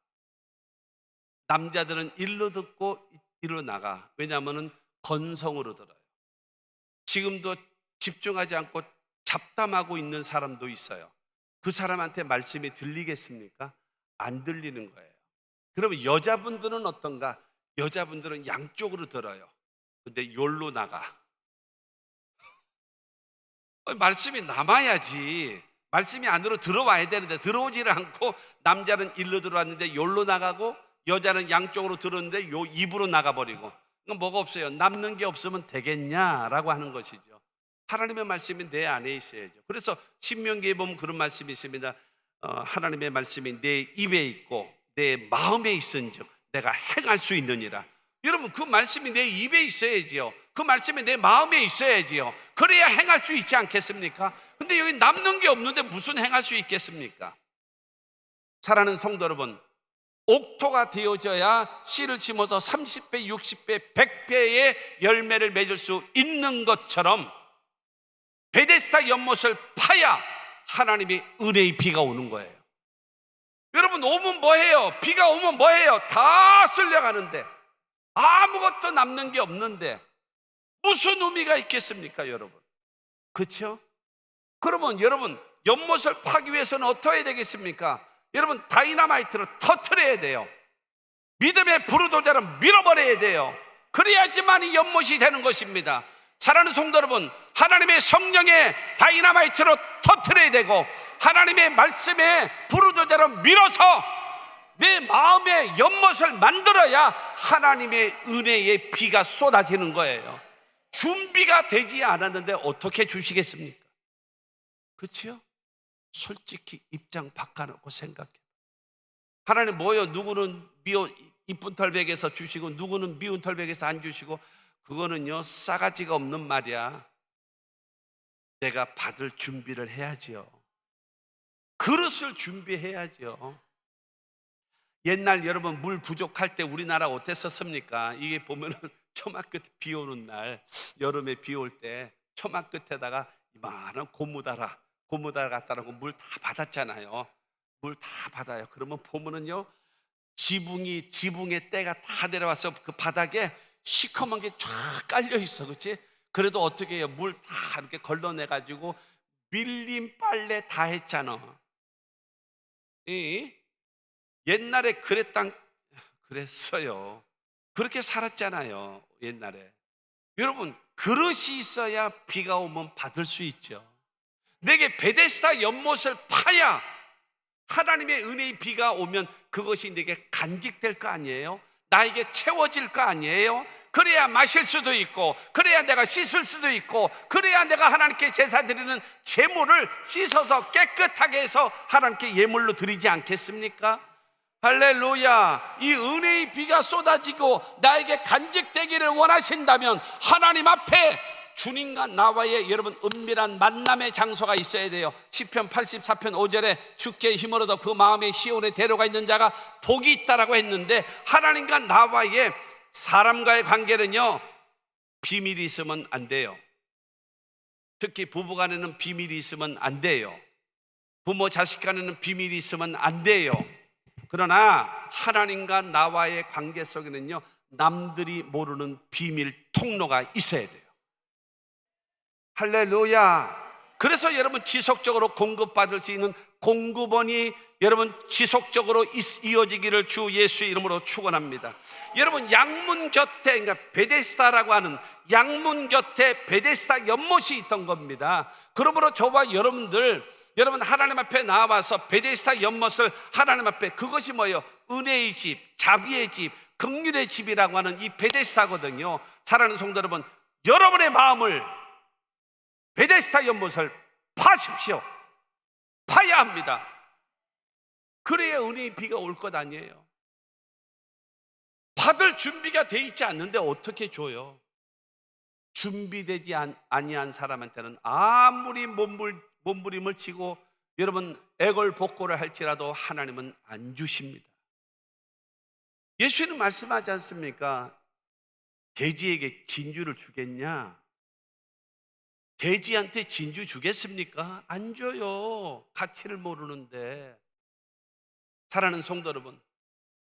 남자들은 일로 듣고 일로 나가. 왜냐하면 건성으로 들어요. 지금도 집중하지 않고 잡담하고 있는 사람도 있어요. 그 사람한테 말씀이 들리겠습니까? 안 들리는 거예요. 그러면 여자분들은 어떤가? 여자분들은 양쪽으로 들어요. 근데 열로 나가. 말씀이 남아야지. 말씀이 안으로 들어와야 되는데 들어오지를 않고, 남자는 일로 들어왔는데 열로 나가고, 여자는 양쪽으로 들었는데 요 입으로 나가버리고. 그건 뭐가 없어요. 남는 게 없으면 되겠냐라고 하는 것이죠. 하나님의 말씀이 내 안에 있어야죠. 그래서 신명기에 보면 그런 말씀이 있습니다. 하나님의 말씀이 내 입에 있고 내 마음에 있은즉 내가 행할 수 있느니라. 여러분, 그 말씀이 내 입에 있어야지요. 그 말씀이 내 마음에 있어야지요. 그래야 행할 수 있지 않겠습니까? 근데 여기 남는 게 없는데 무슨 행할 수 있겠습니까? 사랑하는 성도 여러분, 옥토가 되어져야 씨를 심어서 30배, 60배, 100배의 열매를 맺을 수 있는 것처럼 베데스다 연못을 파야 하나님의 은혜의 비가 오는 거예요. 여러분, 오면 뭐해요? 비가 오면 뭐해요? 다 쓸려가는데, 아무것도 남는 게 없는데 무슨 의미가 있겠습니까, 여러분? 그렇죠? 그러면 여러분, 연못을 파기 위해서는 어떻게 해야 되겠습니까? 여러분, 다이너마이트로 터뜨려야 돼요. 믿음의 부르도자로 밀어버려야 돼요. 그래야지만 이 연못이 되는 것입니다. 사랑하는 성도 여러분, 하나님의 성령의 다이너마이트로 터뜨려야 되고, 하나님의 말씀에 부르도자로 밀어서 내 마음의 연못을 만들어야 하나님의 은혜의 비가 쏟아지는 거예요. 준비가 되지 않았는데 어떻게 주시겠습니까? 그렇죠? 솔직히 입장 바꿔놓고 생각해. 하나님 뭐요? 누구는 이쁜 털백에서 주시고 누구는 미운 털백에서 안 주시고, 그거는요 싸가지가 없는 말이야. 내가 받을 준비를 해야지요. 그릇을 준비해야죠. 옛날 여러분 물 부족할 때 우리나라 어땠었습니까? 이게 보면은 처마 끝 비 오는 날, 여름에 비 올 때 처마 끝에다가 이만한 고무달 갖다 놓고 물 다 받았잖아요. 물 다 받아요. 그러면 보면은요, 지붕의 때가 다 내려와서 그 바닥에 시커먼 게 쫙 깔려 있어, 그렇지? 그래도 어떻게 해요? 물 다 이렇게 걸러내 가지고 밀림 빨래 다 했잖아. 옛날에 그랬어요. 그렇게 살았잖아요, 옛날에. 여러분, 그릇이 있어야 비가 오면 받을 수 있죠. 내게 베데스다 연못을 파야 하나님의 은혜의 비가 오면 그것이 내게 간직될 거 아니에요? 나에게 채워질 거 아니에요? 그래야 마실 수도 있고, 그래야 내가 씻을 수도 있고, 그래야 내가 하나님께 제사 드리는 제물을 씻어서 깨끗하게 해서 하나님께 예물로 드리지 않겠습니까? 할렐루야. 이 은혜의 비가 쏟아지고 나에게 간직되기를 원하신다면 하나님 앞에 주님과 나와의 여러분 은밀한 만남의 장소가 있어야 돼요. 시편 84편 5절에 주께 힘을 얻어 그 마음의 시온에 데려가 있는 자가 복이 있다라고 했는데, 하나님과 나와의 사람과의 관계는요, 비밀이 있으면 안 돼요. 특히 부부간에는 비밀이 있으면 안 돼요. 부모 자식 간에는 비밀이 있으면 안 돼요. 그러나 하나님과 나와의 관계 속에는요, 남들이 모르는 비밀 통로가 있어야 돼요. 할렐루야. 그래서 여러분 지속적으로 공급받을 수 있는 공급원이 여러분 지속적으로 이어지기를 주 예수의 이름으로 축원합니다. 여러분 양문 곁에, 그러니까 베데스다라고 하는 양문 곁에 베데스다 연못이 있던 겁니다. 그러므로 저와 여러분 하나님 앞에 나와서 베데스다 연못을 하나님 앞에, 그것이 뭐예요? 은혜의 집, 자비의 집, 긍휼의 집이라고 하는 이 베데스다거든요. 사랑하는 성도 여러분, 여러분의 마음을 베데스다 연못을 파십시오. 파야 합니다. 그래야 은혜의 비가 올 것 아니에요. 받을 준비가 돼 있지 않는데 어떻게 줘요? 준비되지 아니한 사람한테는 아무리 몸부림을 치고 여러분 애걸복걸을 할지라도 하나님은 안 주십니다. 예수님은 말씀하지 않습니까? 돼지에게 진주를 주겠냐? 돼지한테 진주 주겠습니까? 안 줘요. 가치를 모르는데. 사랑하는 성도 여러분,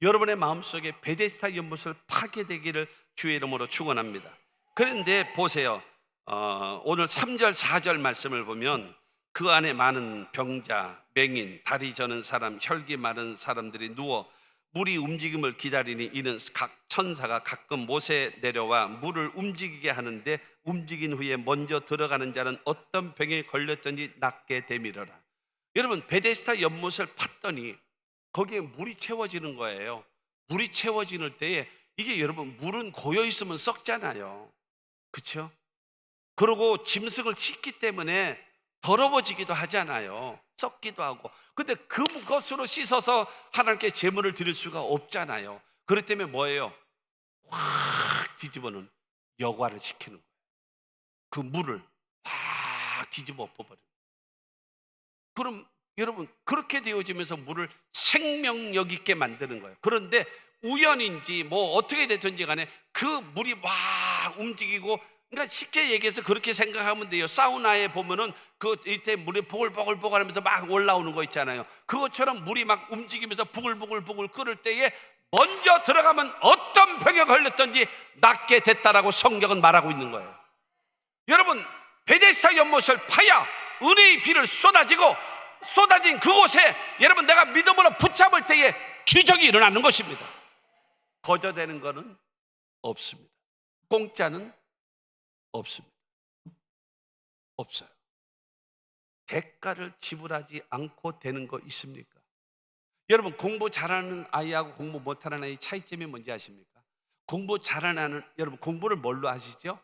여러분의 마음속에 베데스다 연못을 파게 되기를 주의 이름으로 축원합니다. 그런데 보세요, 오늘 3절 4절 말씀을 보면 그 안에 많은 병자, 맹인, 다리 저는 사람, 혈기 마른 사람들이 누워 물이 움직임을 기다리니 이는 각 천사가 가끔 못에 내려와 물을 움직이게 하는데 움직인 후에 먼저 들어가는 자는 어떤 병에 걸렸든지 낫게 되밀어라. 여러분 베데스다 연못을 팠더니 거기에 물이 채워지는 거예요. 물이 채워지는 때에 이게 여러분 물은 고여 있으면 썩잖아요. 그렇죠? 그리고 짐승을 씻기 때문에 더러워지기도 하잖아요. 썩기도 하고. 근데 그것으로 씻어서 하나님께 제물을 드릴 수가 없잖아요. 그렇기 때문에 뭐예요? 확 뒤집어는 여과를 시키는 거예요. 그 물을 확 뒤집어 엎어버려요. 그럼 여러분 그렇게 되어지면서 물을 생명력 있게 만드는 거예요. 그런데 우연인지 뭐 어떻게 됐든지 간에 그 물이 막 움직이고, 그러니까 쉽게 얘기해서 그렇게 생각하면 돼요. 사우나에 보면은 그 이때 물이 보글보글 하면서 막 올라오는 거 있잖아요. 그것처럼 물이 막 움직이면서 부글부글 끓을 때에 먼저 들어가면 어떤 병에 걸렸든지 낫게 됐다라고 성경은 말하고 있는 거예요. 여러분 베데스다 연못을 파야 은혜의 비를 쏟아진 그곳에 여러분 내가 믿음으로 붙잡을 때에 기적이 일어나는 것입니다. 거저되는 것은 없습니다. 공짜는 없습니다. 없어요. 대가를 지불하지 않고 되는 거 있습니까? 여러분 공부 잘하는 아이하고 공부 못하는 아이 차이점이 뭔지 아십니까? 공부 잘하는 아이는 여러분 공부를 뭘로 하시죠?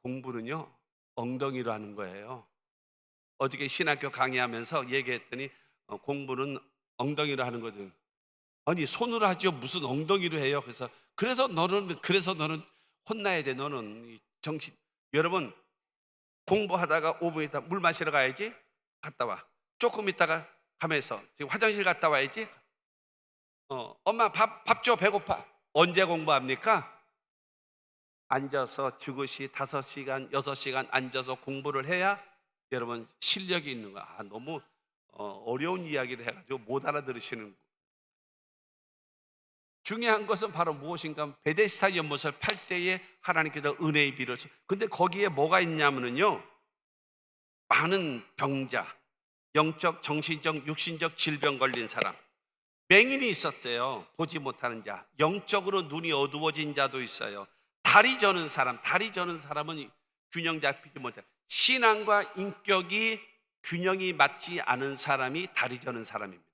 공부는요 엉덩이로 하는 거예요. 어저께 신학교 강의하면서 얘기했더니 공부는 엉덩이로 하는 거든. 아니 손으로 하죠. 무슨 엉덩이로 해요? 그래서 너는 혼나야 돼. 너는 정신. 여러분 공부하다가 5분 있다 물 마시러 가야지. 갔다 와. 조금 있다가 가면서 지금 화장실 갔다 와야지. 엄마 밥 줘, 배고파. 언제 공부합니까? 앉아서 죽으시 5시간, 6시간 앉아서 공부를 해야 여러분 실력이 있는 거야. 너무 어려운 이야기를 해가지고 못 알아들으시는 거예요. 중요한 것은 바로 무엇인가? 베데스다 연못을 팔 때에 하나님께서 은혜의 비를 근데 거기에 뭐가 있냐면요, 많은 병자, 영적, 정신적, 육신적 질병 걸린 사람, 맹인이 있었어요. 보지 못하는 자, 영적으로 눈이 어두워진 자도 있어요. 다리 저는 사람은 균형 잡히지 못해. 신앙과 인격이 균형이 맞지 않은 사람이 다리 저는 사람입니다.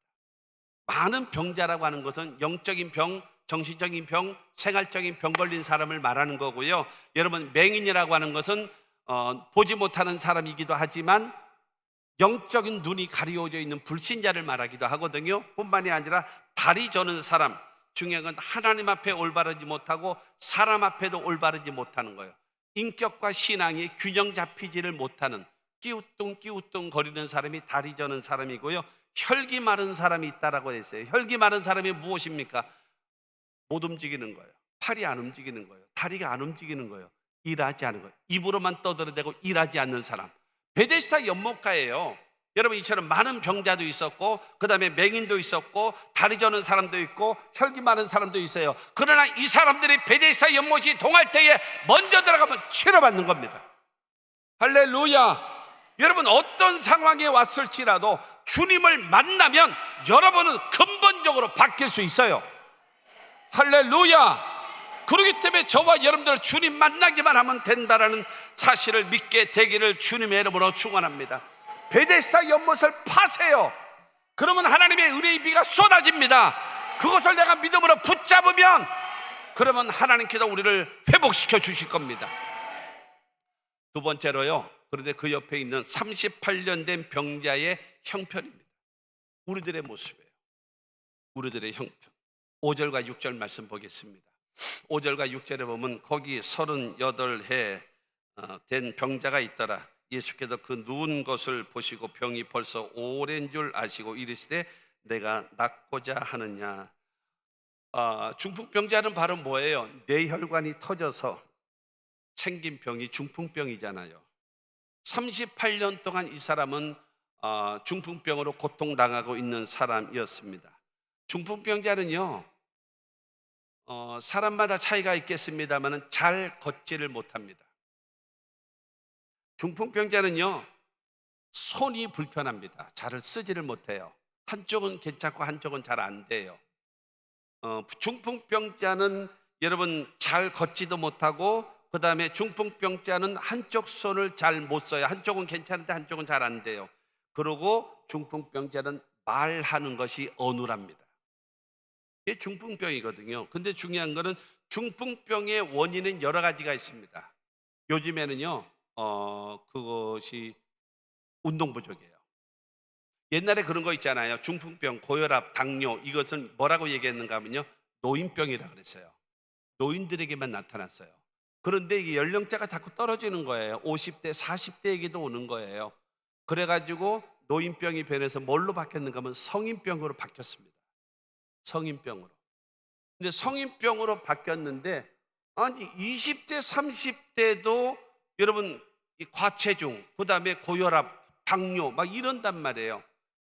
많은 병자라고 하는 것은 영적인 병, 정신적인 병, 생활적인 병 걸린 사람을 말하는 거고요. 여러분, 맹인이라고 하는 것은 보지 못하는 사람이기도 하지만 영적인 눈이 가려져 있는 불신자를 말하기도 하거든요. 뿐만이 아니라 다리 저는 사람, 중요한 건 하나님 앞에 올바르지 못하고 사람 앞에도 올바르지 못하는 거예요. 인격과 신앙이 균형 잡히지를 못하는 끼우뚱 거리는 사람이 다리 저는 사람이고요. 혈기 마른 사람이 있다라고 했어요. 혈기 마른 사람이 무엇입니까? 못 움직이는 거예요. 팔이 안 움직이는 거예요. 다리가 안 움직이는 거예요. 일하지 않는 거예요. 입으로만 떠들어대고 일하지 않는 사람. 베데스다 연못가예요. 여러분, 이처럼 많은 병자도 있었고, 그 다음에 맹인도 있었고, 다리 저는 사람도 있고, 혈기 많은 사람도 있어요. 그러나 이 사람들이 베데스다 연못이 동할 때에 먼저 들어가면 치료받는 겁니다. 할렐루야. 여러분, 어떤 상황에 왔을지라도 주님을 만나면 여러분은 근본적으로 바뀔 수 있어요. 할렐루야. 그렇기 때문에 저와 여러분들 주님 만나기만 하면 된다라는 사실을 믿게 되기를 주님의 이름으로 축원합니다. 베데스다 연못을 파세요. 그러면 하나님의 은혜의 비가 쏟아집니다. 그것을 내가 믿음으로 붙잡으면 그러면 하나님께서 우리를 회복시켜 주실 겁니다. 두 번째로요, 그런데 그 옆에 있는 38년 된 병자의 형편입니다. 우리들의 모습이에요. 우리들의 형편. 5절과 6절 말씀 보겠습니다. 5절과 6절에 보면 거기 38해 된 병자가 있더라. 예수께서 그 누운 것을 보시고 병이 벌써 오랜 줄 아시고 이르시되 내가 낫고자 하느냐. 중풍병자는 바로 뭐예요? 뇌혈관이 터져서 생긴 병이 중풍병이잖아요. 38년 동안 이 사람은 중풍병으로 고통당하고 있는 사람이었습니다. 중풍병자는요, 사람마다 차이가 있겠습니다만 잘 걷지를 못합니다. 중풍병자는요, 손이 불편합니다. 잘 쓰지를 못해요. 한쪽은 괜찮고 한쪽은 잘 안 돼요. 중풍병자는 여러분 잘 걷지도 못하고, 그 다음에 중풍병자는 한쪽 손을 잘 못 써요. 한쪽은 괜찮은데 한쪽은 잘 안 돼요. 그리고 중풍병자는 말하는 것이 어눌합니다. 이게 중풍병이거든요. 근데 중요한 거는 중풍병의 원인은 여러 가지가 있습니다. 요즘에는요, 그것이 운동 부족이에요. 옛날에 그런 거 있잖아요. 중풍병, 고혈압, 당뇨, 이것은 뭐라고 얘기했는가 하면요, 노인병이라고 그랬어요. 노인들에게만 나타났어요. 그런데 이 연령대가 자꾸 떨어지는 거예요. 50대, 40대에게도 오는 거예요. 그래가지고 노인병이 변해서 뭘로 바뀌었는가 하면 성인병으로 바뀌었습니다. 성인병으로. 근데 성인병으로 바뀌었는데, 아니 20대, 30대도 여러분 이 과체중, 그 다음에 고혈압, 당뇨 막 이런단 말이에요.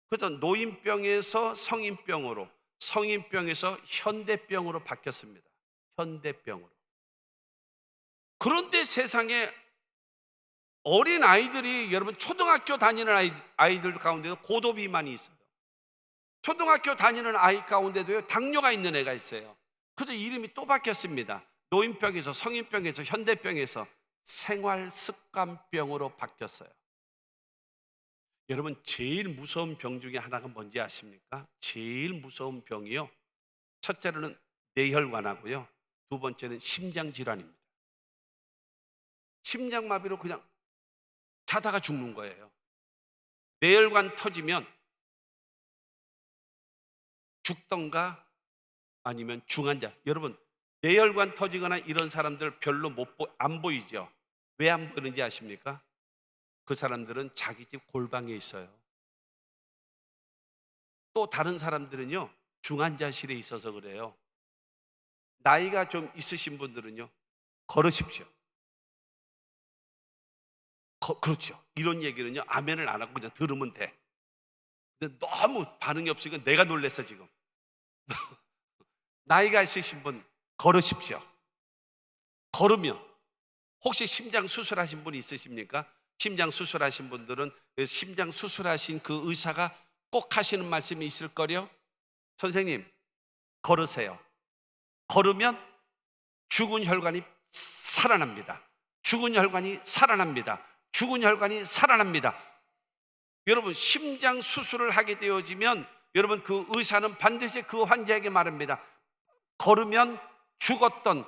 그래서 노인병에서 성인병으로, 성인병에서 현대병으로 바뀌었습니다. 현대병으로. 그런데 세상에 어린 아이들이, 여러분 초등학교 다니는 아이들 가운데도 고도비만이 있어요. 초등학교 다니는 아이 가운데도요, 당뇨가 있는 애가 있어요. 그래서 이름이 또 바뀌었습니다. 노인병에서 성인병에서 현대병에서 생활습관병으로 바뀌었어요. 여러분, 제일 무서운 병 중에 하나가 뭔지 아십니까? 제일 무서운 병이요, 첫째로는 뇌혈관하고요, 두 번째는 심장질환입니다. 심장마비로 그냥 자다가 죽는 거예요. 뇌혈관 터지면 죽던가 아니면 중환자. 여러분, 뇌혈관 터지거나 이런 사람들 별로 안 보이죠? 왜 안 보이는지 아십니까? 그 사람들은 자기 집 골방에 있어요. 또 다른 사람들은요, 중환자실에 있어서 그래요. 나이가 좀 있으신 분들은요, 걸으십시오. 그렇죠. 이런 얘기는요, 아멘을 안 하고 그냥 들으면 돼. 근데 너무 반응이 없으니까 내가 놀랬어 지금. 나이가 있으신 분 걸으십시오. 걸으면, 혹시 심장 수술하신 분이 있으십니까? 심장 수술하신 분들은 심장 수술하신 그 의사가 꼭 하시는 말씀이 있을 거요. 선생님, 걸으세요. 걸으면 죽은 혈관이 살아납니다. 죽은 혈관이 살아납니다. 죽은 혈관이 살아납니다. 여러분, 심장 수술을 하게 되어지면 여러분, 그 의사는 반드시 그 환자에게 말합니다. 걸으면 죽었던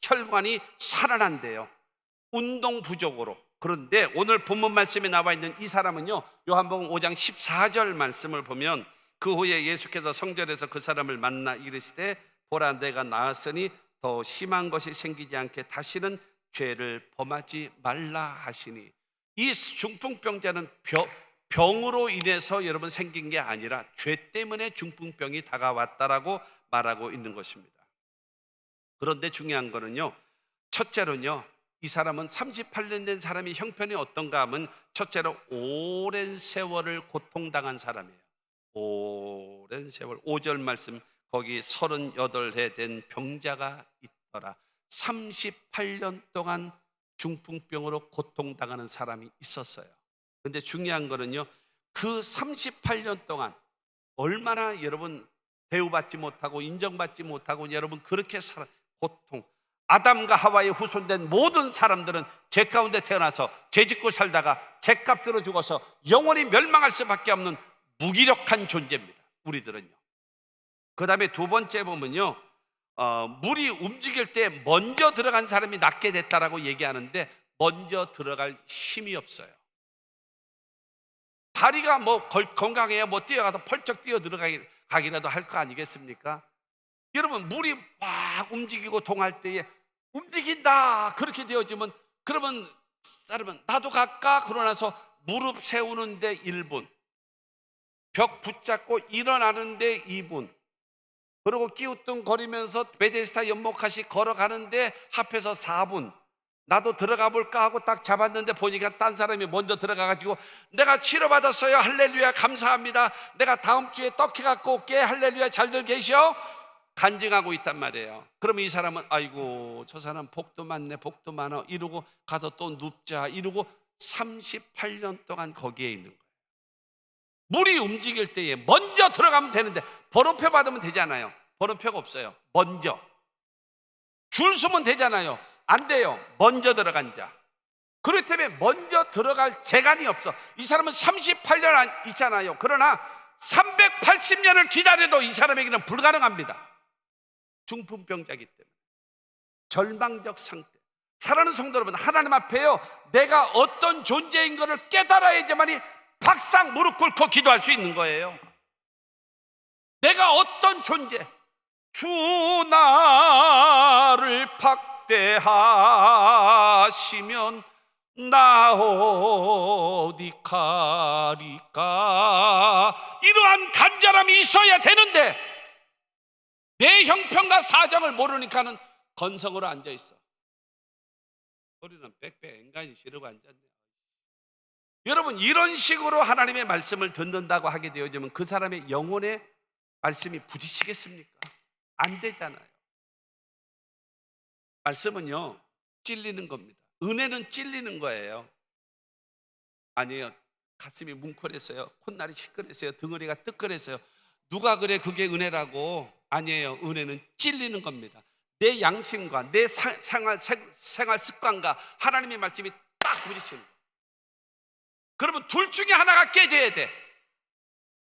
혈관이 살아난대요. 운동 부족으로. 그런데 오늘 본문 말씀에 나와 있는 이 사람은요, 요한복음 5장 14절 말씀을 보면, 그 후에 예수께서 성전에서 그 사람을 만나 이르시되 보라, 내가 나았으니 더 심한 것이 생기지 않게 다시는 죄를 범하지 말라 하시니, 이 중풍병자는 병으로 인해서 여러분 생긴 게 아니라 죄 때문에 중풍병이 다가왔다라고 말하고 있는 것입니다. 그런데 중요한 거는요, 첫째로는요, 이 사람은 38년 된 사람이 형편이 어떤가 하면, 첫째로 오랜 세월을 고통당한 사람이에요. 오랜 세월. 5절 말씀, 거기 38해 된 병자가 있더라. 38년 동안 중풍병으로 고통당하는 사람이 있었어요. 근데 중요한 거는요, 그 38년 동안 얼마나 여러분 대우받지 못하고 인정받지 못하고 여러분 그렇게 고통. 아담과 하와의 후손된 모든 사람들은 죄 가운데 태어나서 죄 짓고 살다가 죄값으로 죽어서 영원히 멸망할 수밖에 없는 무기력한 존재입니다. 우리들은요. 그 다음에 두 번째 보면요, 물이 움직일 때 먼저 들어간 사람이 낫게 됐다라고 얘기하는데, 먼저 들어갈 힘이 없어요. 다리가 뭐 건강해야 뭐 뛰어가서 펄쩍 뛰어 들어가기라도 할 거 아니겠습니까? 여러분, 물이 막 움직이고 동할 때에 움직인다 그렇게 되어지면, 그러면 사람은 나도 갈까? 그러고 나서 무릎 세우는데 1분, 벽 붙잡고 일어나는데 2분, 그리고 끼우뚱거리면서 베데스다 연못까지 걸어가는데 합해서 4분. 나도 들어가 볼까 하고 딱 잡았는데 보니까 딴 사람이 먼저 들어가가지고, 내가 치료받았어요, 할렐루야, 감사합니다, 내가 다음 주에 떡해 갖고 올게, 할렐루야, 잘들 계셔, 간증하고 있단 말이에요. 그러면 이 사람은 아이고 저 사람 복도 많네, 복도 많아 이러고 가서 또 눕자 이러고 38년 동안 거기에 있는 거예요. 물이 움직일 때에 먼저 들어가면 되는데, 번호표 받으면 되잖아요. 번호표가 없어요. 먼저 줄 서면 되잖아요. 안 돼요. 먼저 들어간 자. 그렇기 때문에 먼저 들어갈 재간이 없어. 이 사람은 38년 있잖아요. 그러나 380년을 기다려도 이 사람에게는 불가능합니다. 중풍병자이기 때문에 절망적 상태. 사랑하는 성도 여러분, 하나님 앞에요, 내가 어떤 존재인 것을 깨달아야지만이 박상 무릎 꿇고 기도할 수 있는 거예요. 내가 어떤 존재, 주 나를 박대하시면 나 어디 가리까, 이러한 간절함이 있어야 되는데 내 형편과 사정을 모르니까는 건성으로 앉아있어. 소리는 빽빽 앵간히 지르고 앉았네. 여러분, 이런 식으로 하나님의 말씀을 듣는다고 하게 되어지면 그 사람의 영혼의 말씀이 부딪히겠습니까? 안 되잖아요. 말씀은요, 찔리는 겁니다. 은혜는 찔리는 거예요. 아니에요. 가슴이 뭉클했어요, 콧날이 시끄러웠어요, 덩어리가 뜨끈했어요. 누가 그래 그게 은혜라고? 아니에요. 은혜는 찔리는 겁니다. 내 양심과 내 생활 습관과 하나님의 말씀이 딱 부딪히는 거예요. 그러면 둘 중에 하나가 깨져야 돼.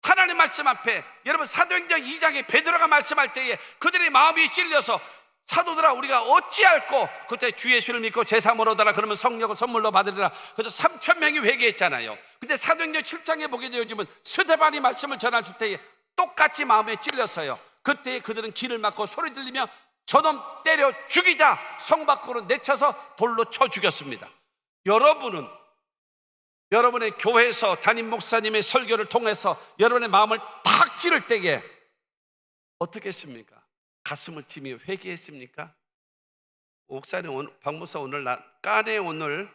하나님 말씀 앞에, 여러분 사도행전 2장에 베드로가 말씀할 때에 그들의 마음이 찔려서, 사도들아 우리가 어찌할꼬, 그때 주 예수를 믿고 제사함을 얻어라, 그러면 성령을 선물로 받으리라. 그래서 3,000명이 회개했잖아요. 근데 사도행전 7장에 보게 되어지면 스데반이 말씀을 전하실 때에 똑같이 마음에 찔렸어요. 그때 그들은 길을 막고 소리 들리며 저놈 때려 죽이자, 성 밖으로 내쳐서 돌로 쳐 죽였습니다. 여러분은 여러분의 교회에서 담임 목사님의 설교를 통해서 여러분의 마음을 탁 찌를 때에 어떻게 했습니까? 가슴을 치며 회개했습니까? 목사님, 오늘, 박 목사 오늘 까네, 오늘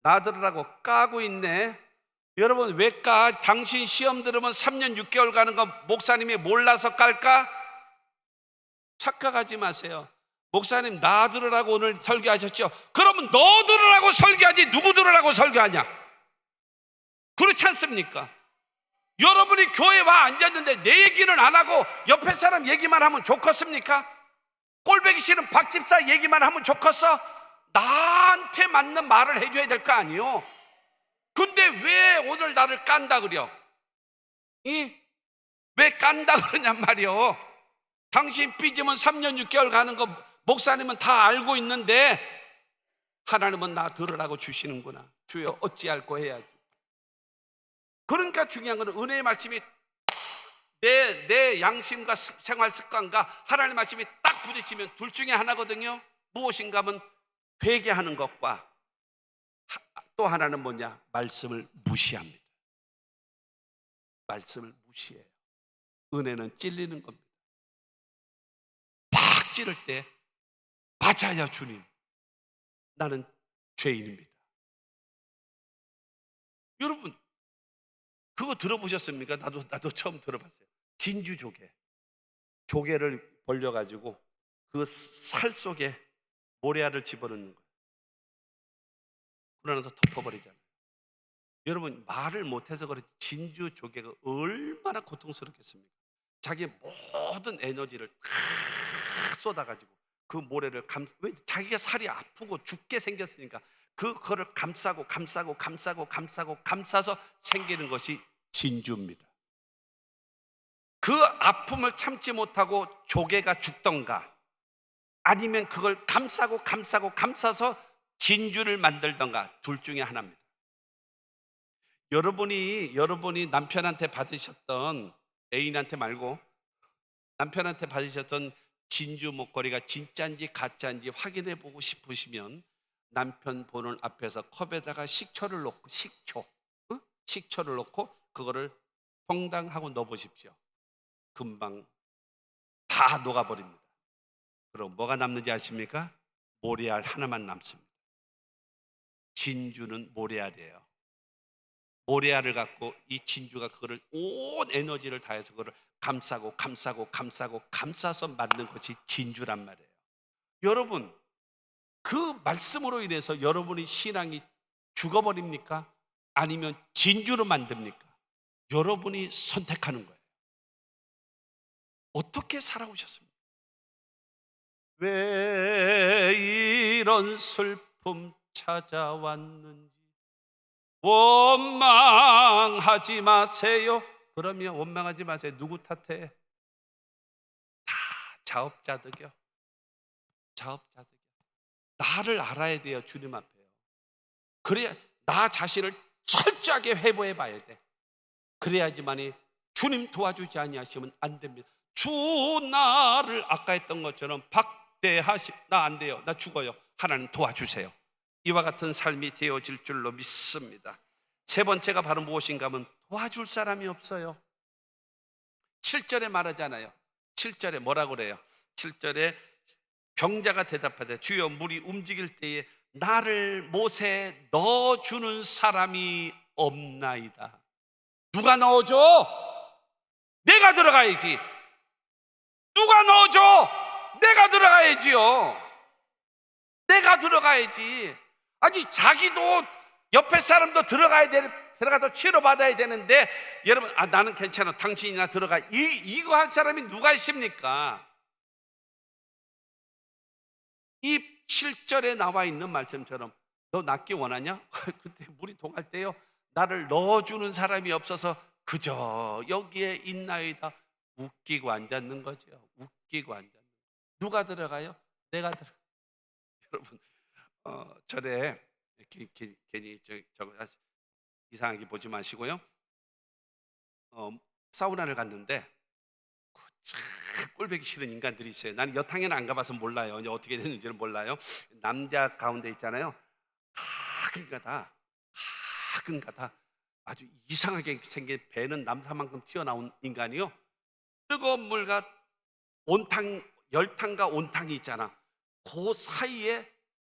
나들으라고 까고 있네. 여러분, 왜 까? 당신 시험 들으면 3년 6개월 가는 거 목사님이 몰라서 깔까? 착각하지 마세요. 목사님 나 들으라고 오늘 설교하셨죠? 그러면 너 들으라고 설교하지 누구 들으라고 설교하냐? 그렇지 않습니까? 여러분이 교회 와 앉았는데 내 얘기는 안 하고 옆에 사람 얘기만 하면 좋겠습니까? 꼴보기 싫은 박 집사 얘기만 하면 좋겠어? 나한테 맞는 말을 해줘야 될 거 아니에요? 근데 왜 오늘 나를 깐다 그려? 왜 깐다 그러냔 말이요. 당신 삐지면 3년 6개월 가는 거 목사님은 다 알고 있는데 하나님은 나 들으라고 주시는구나. 주여 어찌할꼬 해야지. 그러니까 중요한 것은 은혜의 말씀이 내 양심과 생활 습관과 하나님의 말씀이 딱 부딪히면 둘 중에 하나거든요. 무엇인가 하면 회개하는 것과 또 하나는 뭐냐? 말씀을 무시합니다. 말씀을 무시해요. 은혜는 찔리는 겁니다. 팍 찌를 때 맞아요 주님, 나는 죄인입니다. 여러분 그거 들어보셨습니까? 나도 처음 들어봤어요. 진주 조개를 벌려가지고 그 살 속에 모래알을 집어넣는 거예요. 그러나서 덮어버리잖아요. 여러분 말을 못해서 그렇지 진주 조개가 얼마나 고통스럽겠습니까? 자기의 모든 에너지를 다 쏟아가지고 그 모래를 왜 자기가 살이 아프고 죽게 생겼으니까 그거를 감싸고 감싸서 생기는 것이 진주입니다. 그 아픔을 참지 못하고 조개가 죽던가 아니면 그걸 감싸서 진주를 만들던가 둘 중에 하나입니다. 여러분이 남편한테 받으셨던, 애인한테 말고 남편한테 받으셨던 진주 목걸이가 진짜인지 가짜인지 확인해 보고 싶으시면 남편 보는 앞에서 컵에다가 식초를 넣고 그거를 퐁당하고 넣어보십시오. 금방 다 녹아버립니다. 그럼 뭐가 남는지 아십니까? 모래알 하나만 남습니다. 진주는 모래알이에요. 모래알을 갖고 이 진주가 그거를 온 에너지를 다해서 그거를 감싸서 만든 것이 진주란 말이에요. 여러분 그 말씀으로 인해서 여러분의 신앙이 죽어버립니까? 아니면 진주로 만듭니까? 여러분이 선택하는 거예요. 어떻게 살아오셨습니까? 왜 이런 슬픔 찾아왔는지 원망하지 마세요. 그러면 원망하지 마세요. 누구 탓해? 다 자업자득이요. 나를 알아야 돼요. 주님 앞에요. 그래야 나 자신을 철저하게 회복해 봐야 돼. 그래야지만이 주님 도와주지 아니하시면 안 됩니다. 주 나를 아까 했던 것처럼 박대하시 나 안 돼요. 나 죽어요. 하나님 도와주세요. 이와 같은 삶이 되어질 줄로 믿습니다. 세 번째가 바로 무엇인가 하면 도와줄 사람이 없어요. 7절에 말하잖아요. 7절에 뭐라고 그래요? 7절에 병자가 대답하되 주여 물이 움직일 때에 나를 못에 넣어주는 사람이 없나이다. 누가 넣어줘? 내가 들어가야지. 누가 넣어줘? 내가 들어가야지요. 내가 들어가야지. 아니 자기도 옆에 사람도 들어가서 치료받아야 되는데 여러분 나는 괜찮아 당신이나 들어가 이거 할 사람이 누가 있습니까? 이 7절에 나와 있는 말씀처럼 너 낫기 원하냐? 그때 물이 동할 때요 나를 넣어주는 사람이 없어서 그저 여기에 있나이다. 웃기고 앉았는 거죠. 웃기고 앉았는 거. 누가 들어가요? 내가 들어가. 여러분 절에 괜히 이상하게 보지 마시고요. 사우나를 갔는데 꼴보기 싫은 인간들이 있어요. 나는 여탕에는 안 가봐서 몰라요. 이제 어떻게 되는지는 몰라요. 남자 가운데 있잖아요. 그러니까 다 작은 가다 아주 이상하게 생긴 배는 남사만큼 튀어나온 인간이요, 뜨거운 물과 온탕, 열탕과 온탕이 있잖아. 그 사이에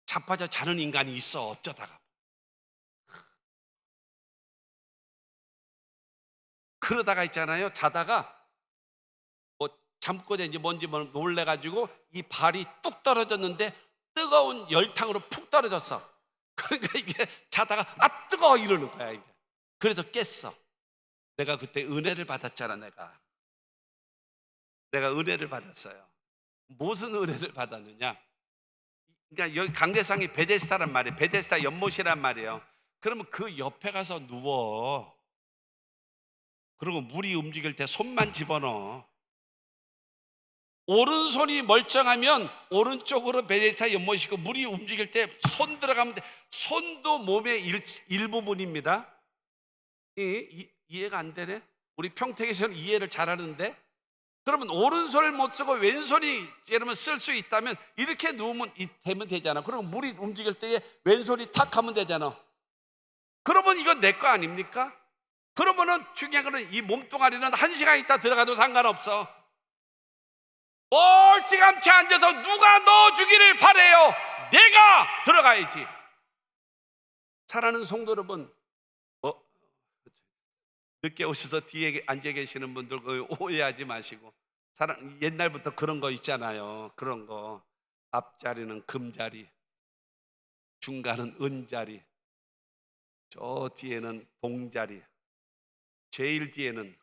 자빠져 자는 인간이 있어. 어쩌다가 그러다가 있잖아요, 자다가 뭐 잠꼬대인지 뭔지 놀래가지고 이 발이 뚝 떨어졌는데 뜨거운 열탕으로 푹 떨어졌어. 그러니까 이게 자다가 아 뜨거워 이러는 거야 이게. 그래서 깼어. 내가 그때 은혜를 받았잖아. 내가 은혜를 받았어요. 무슨 은혜를 받았느냐? 그러니까 여기 강대상이 베데스다란 말이에요. 베데스다 연못이란 말이에요. 그러면 그 옆에 가서 누워. 그리고 물이 움직일 때 손만 집어넣어. 오른손이 멀쩡하면 오른쪽으로 베데스다 연못이고, 물이 움직일 때 손 들어가면 돼. 손도 몸의 일부분입니다. 이해가 안 되네? 우리 평택에서는 이해를 잘하는데, 그러면 오른손을 못 쓰고 왼손이 여러분 쓸 수 있다면 이렇게 누우면 되면 되잖아. 그러면 물이 움직일 때에 왼손이 탁 하면 되잖아. 그러면 이건 내 거 아닙니까? 그러면은 중요한 거는 이 몸뚱아리는 1시간 있다 들어가도 상관없어. 멀찌감치 앉아서 누가 넣어주기를 바래요. 내가 들어가야지. 사랑하는 성도 여러분, 늦게 오셔서 뒤에 앉아 계시는 분들 오해하지 마시고, 옛날부터 그런 거 있잖아요. 그런 거 앞자리는 금자리, 중간은 은자리, 저 뒤에는 동자리, 제일 뒤에는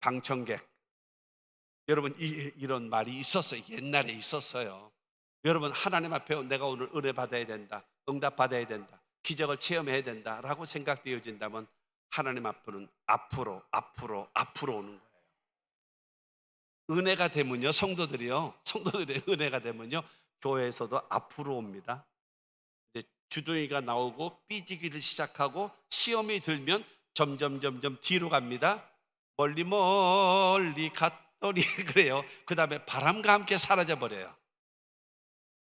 방청객. 여러분 이런 말이 있었어요. 옛날에 있었어요. 여러분 하나님 앞에 내가 오늘 은혜 받아야 된다, 응답 받아야 된다, 기적을 체험해야 된다라고 생각되어진다면 하나님 앞으로는 앞으로 오는 거예요. 은혜가 되면요, 성도들의 은혜가 되면요, 교회에서도 앞으로 옵니다. 이제 주둥이가 나오고 삐지기를 시작하고 시험이 들면 점점 뒤로 갑니다. 멀리 갔더니 그래요. 그 다음에 바람과 함께 사라져 버려요.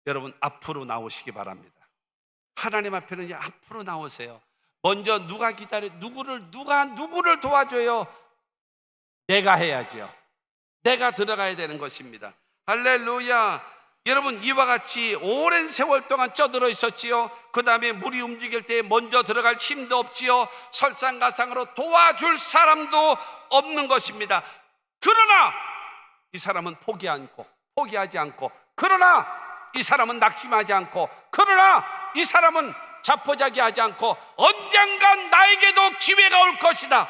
여러분 앞으로 나오시기 바랍니다. 하나님 앞에는 앞으로 나오세요. 먼저 누가 누구를 도와줘요? 내가 해야죠. 내가 들어가야 되는 것입니다. 할렐루야. 여러분 이와 같이 오랜 세월 동안 쪄들어 있었지요. 그 다음에 물이 움직일 때 먼저 들어갈 힘도 없지요. 설상가상으로 도와줄 사람도 없는 것입니다. 그러나 이 사람은 포기하지 않고, 그러나 이 사람은 낙심하지 않고, 그러나 이 사람은 자포자기하지 않고, 언젠간 나에게도 기회가 올 것이다.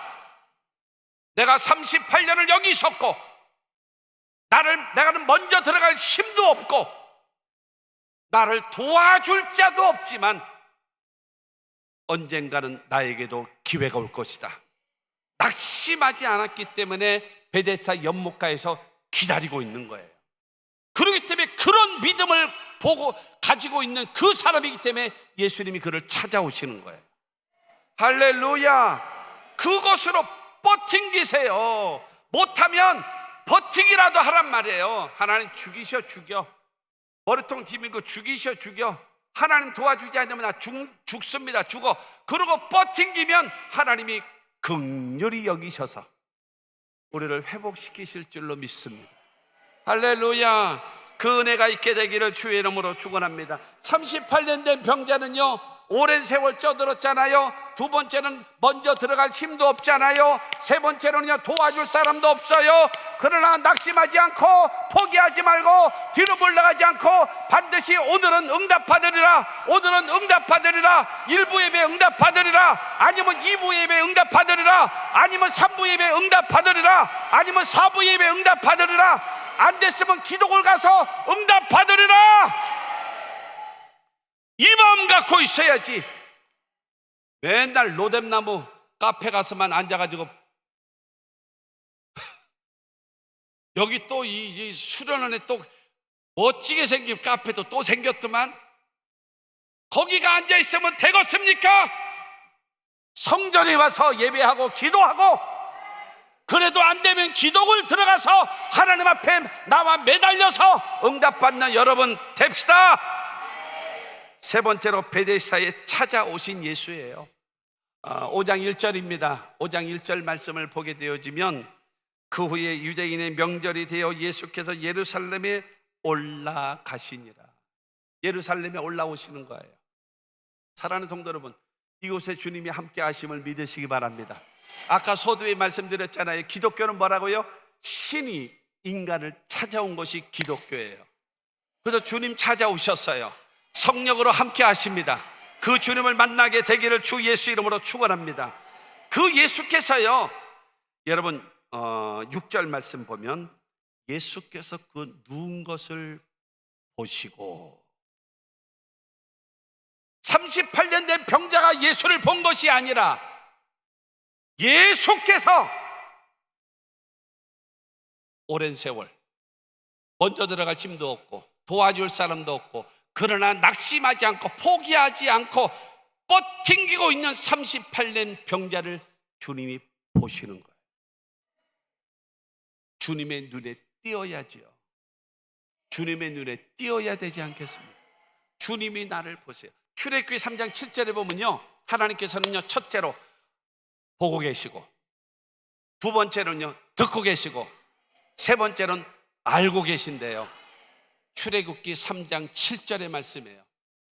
내가 38년을 여기 있었고 내가는 먼저 들어갈 힘도 없고 나를 도와줄 자도 없지만 언젠가는 나에게도 기회가 올 것이다. 낙심하지 않았기 때문에 베데스다 연못가에서 기다리고 있는 거예요. 그렇기 때문에 그런 믿음을 가지고 있는 그 사람이기 때문에 예수님이 그를 찾아오시는 거예요. 할렐루야. 그것으로 버팅기세요. 못하면 버티기라도 하란 말이에요. 하나님 죽여. 머리통 뒤밀고 죽여. 하나님 도와주지 않으면 나 죽습니다. 죽어. 그러고 버팅기면 하나님이 긍휼히 여기셔서 우리를 회복시키실 줄로 믿습니다. 할렐루야. 그 은혜가 있게 되기를 주의 이름으로 축원합니다. 38년 된 병자는요, 오랜 세월 쪄들었잖아요. 두 번째는 먼저 들어갈 힘도 없잖아요. 세 번째는요, 도와줄 사람도 없어요. 그러나 낙심하지 않고 포기하지 말고 뒤로 물러가지 않고 반드시 오늘은 응답받으리라. 일부 예배 응답받으리라. 아니면 2부 예배 응답받으리라. 아니면 3부 예배 응답받으리라. 아니면 4부 예배 응답받으리라. 안 됐으면 기도를 가서 응답받으리라. 이 마음 갖고 있어야지. 맨날 로뎀나무 카페 가서만 앉아가지고 여기 또 이 수련원에 또 멋지게 생긴 카페도 또 생겼더만 거기가 앉아있으면 되겠습니까? 성전에 와서 예배하고 기도하고, 그래도 안 되면 기도를 들어가서 하나님 앞에 나와 매달려서 응답받는 여러분 됩시다. 세 번째로 베데스다에 찾아오신 예수예요. 5장 1절입니다. 5장 1절 말씀을 보게 되어지면 그 후에 유대인의 명절이 되어 예수께서 예루살렘에 올라가시니라. 예루살렘에 올라오시는 거예요. 사랑하는 성도 여러분, 이곳에 주님이 함께 하심을 믿으시기 바랍니다. 아까 서두에 말씀드렸잖아요. 기독교는 뭐라고요? 신이 인간을 찾아온 것이 기독교예요. 그래서 주님 찾아오셨어요. 성령으로 함께 하십니다. 그 주님을 만나게 되기를 주 예수 이름으로 축원합니다. 그 예수께서요, 여러분 6절 말씀 보면 예수께서 그 누운 것을 보시고, 38년 된 병자가 예수를 본 것이 아니라 예수께서 오랜 세월 먼저 들어갈 힘도 없고 도와줄 사람도 없고, 그러나 낙심하지 않고 포기하지 않고 뻗팅기고 있는 38년 병자를 주님이 보시는 거예요. 주님의 눈에 띄어야지요. 주님의 눈에 띄어야 되지 않겠습니까? 주님이 나를 보세요. 출애굽기 3장 7절에 보면요, 하나님께서는요, 첫째로 보고 계시고, 두 번째로는요, 듣고 계시고, 세 번째로는 알고 계신데요. 출애굽기 3장 7절의 말씀이에요.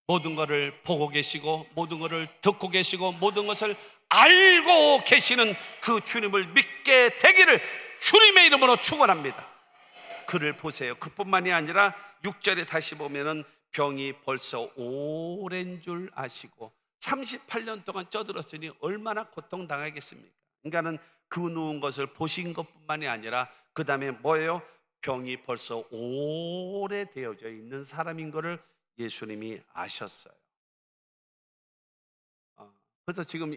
모든 것을 보고 계시고, 모든 것을 듣고 계시고, 모든 것을 알고 계시는 그 주님을 믿게 되기를 주님의 이름으로 축원합니다. 그를 보세요. 그뿐만이 아니라 6절에 다시 보면은 병이 벌써 오랜 줄 아시고, 38년 동안 쪄들었으니 얼마나 고통당하겠습니까? 인간은 그 누운 것을 보신 것뿐만이 아니라 그 다음에 뭐예요? 병이 벌써 오래되어져 있는 사람인 것을 예수님이 아셨어요. 그래서 지금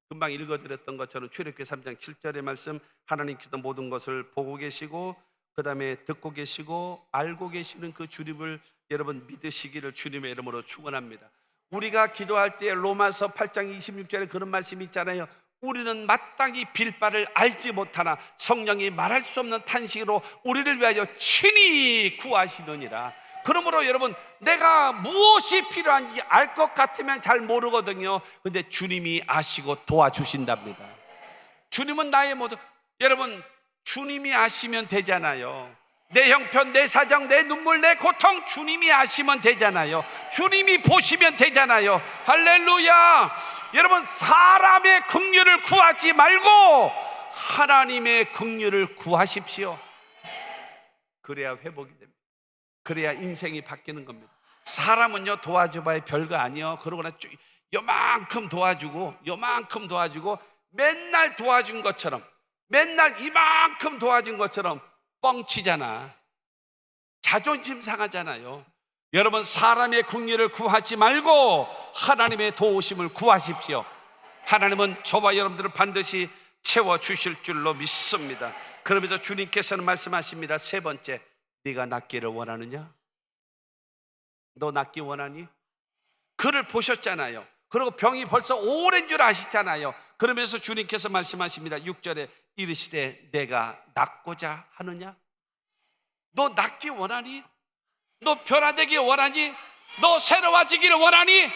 금방 읽어드렸던 것처럼 출애굽기 3장 7절의 말씀, 하나님께서 모든 것을 보고 계시고 그 다음에 듣고 계시고 알고 계시는 그 주님을 여러분 믿으시기를 주님의 이름으로 축원합니다. 우리가 기도할 때 로마서 8장 26절에 그런 말씀이 있잖아요. 우리는 마땅히 빌 바를 알지 못하나 성령이 말할 수 없는 탄식으로 우리를 위하여 친히 구하시느니라. 그러므로 여러분, 내가 무엇이 필요한지 알 것 같으면 잘 모르거든요. 근데 주님이 아시고 도와주신답니다. 주님은 나의 모든, 여러분 주님이 아시면 되잖아요. 내 형편, 내 사정, 내 눈물, 내 고통 주님이 아시면 되잖아요. 주님이 보시면 되잖아요. 할렐루야. 여러분, 사람의 긍휼을 구하지 말고 하나님의 긍휼을 구하십시오. 그래야 회복이 됩니다. 그래야 인생이 바뀌는 겁니다. 사람은요, 도와줘봐야 별거 아니에요. 그러거나 요만큼 도와주고 요만큼 도와주고 맨날 도와준 것처럼, 맨날 이만큼 도와준 것처럼 뻥치잖아. 자존심 상하잖아요. 여러분, 사람의 긍휼을 구하지 말고 하나님의 도우심을 구하십시오. 하나님은 저와 여러분들을 반드시 채워주실 줄로 믿습니다. 그러면서 주님께서는 말씀하십니다. 세 번째, 네가 낫기를 원하느냐? 너 낫기 원하니? 그를 보셨잖아요. 그리고 병이 벌써 오랜 줄 아시잖아요. 그러면서 주님께서 말씀하십니다. 6절에 이르시되 내가 낫고자 하느냐? 너 낫기 원하니? 너 변화되기 원하니? 너 새로워지기를 원하니?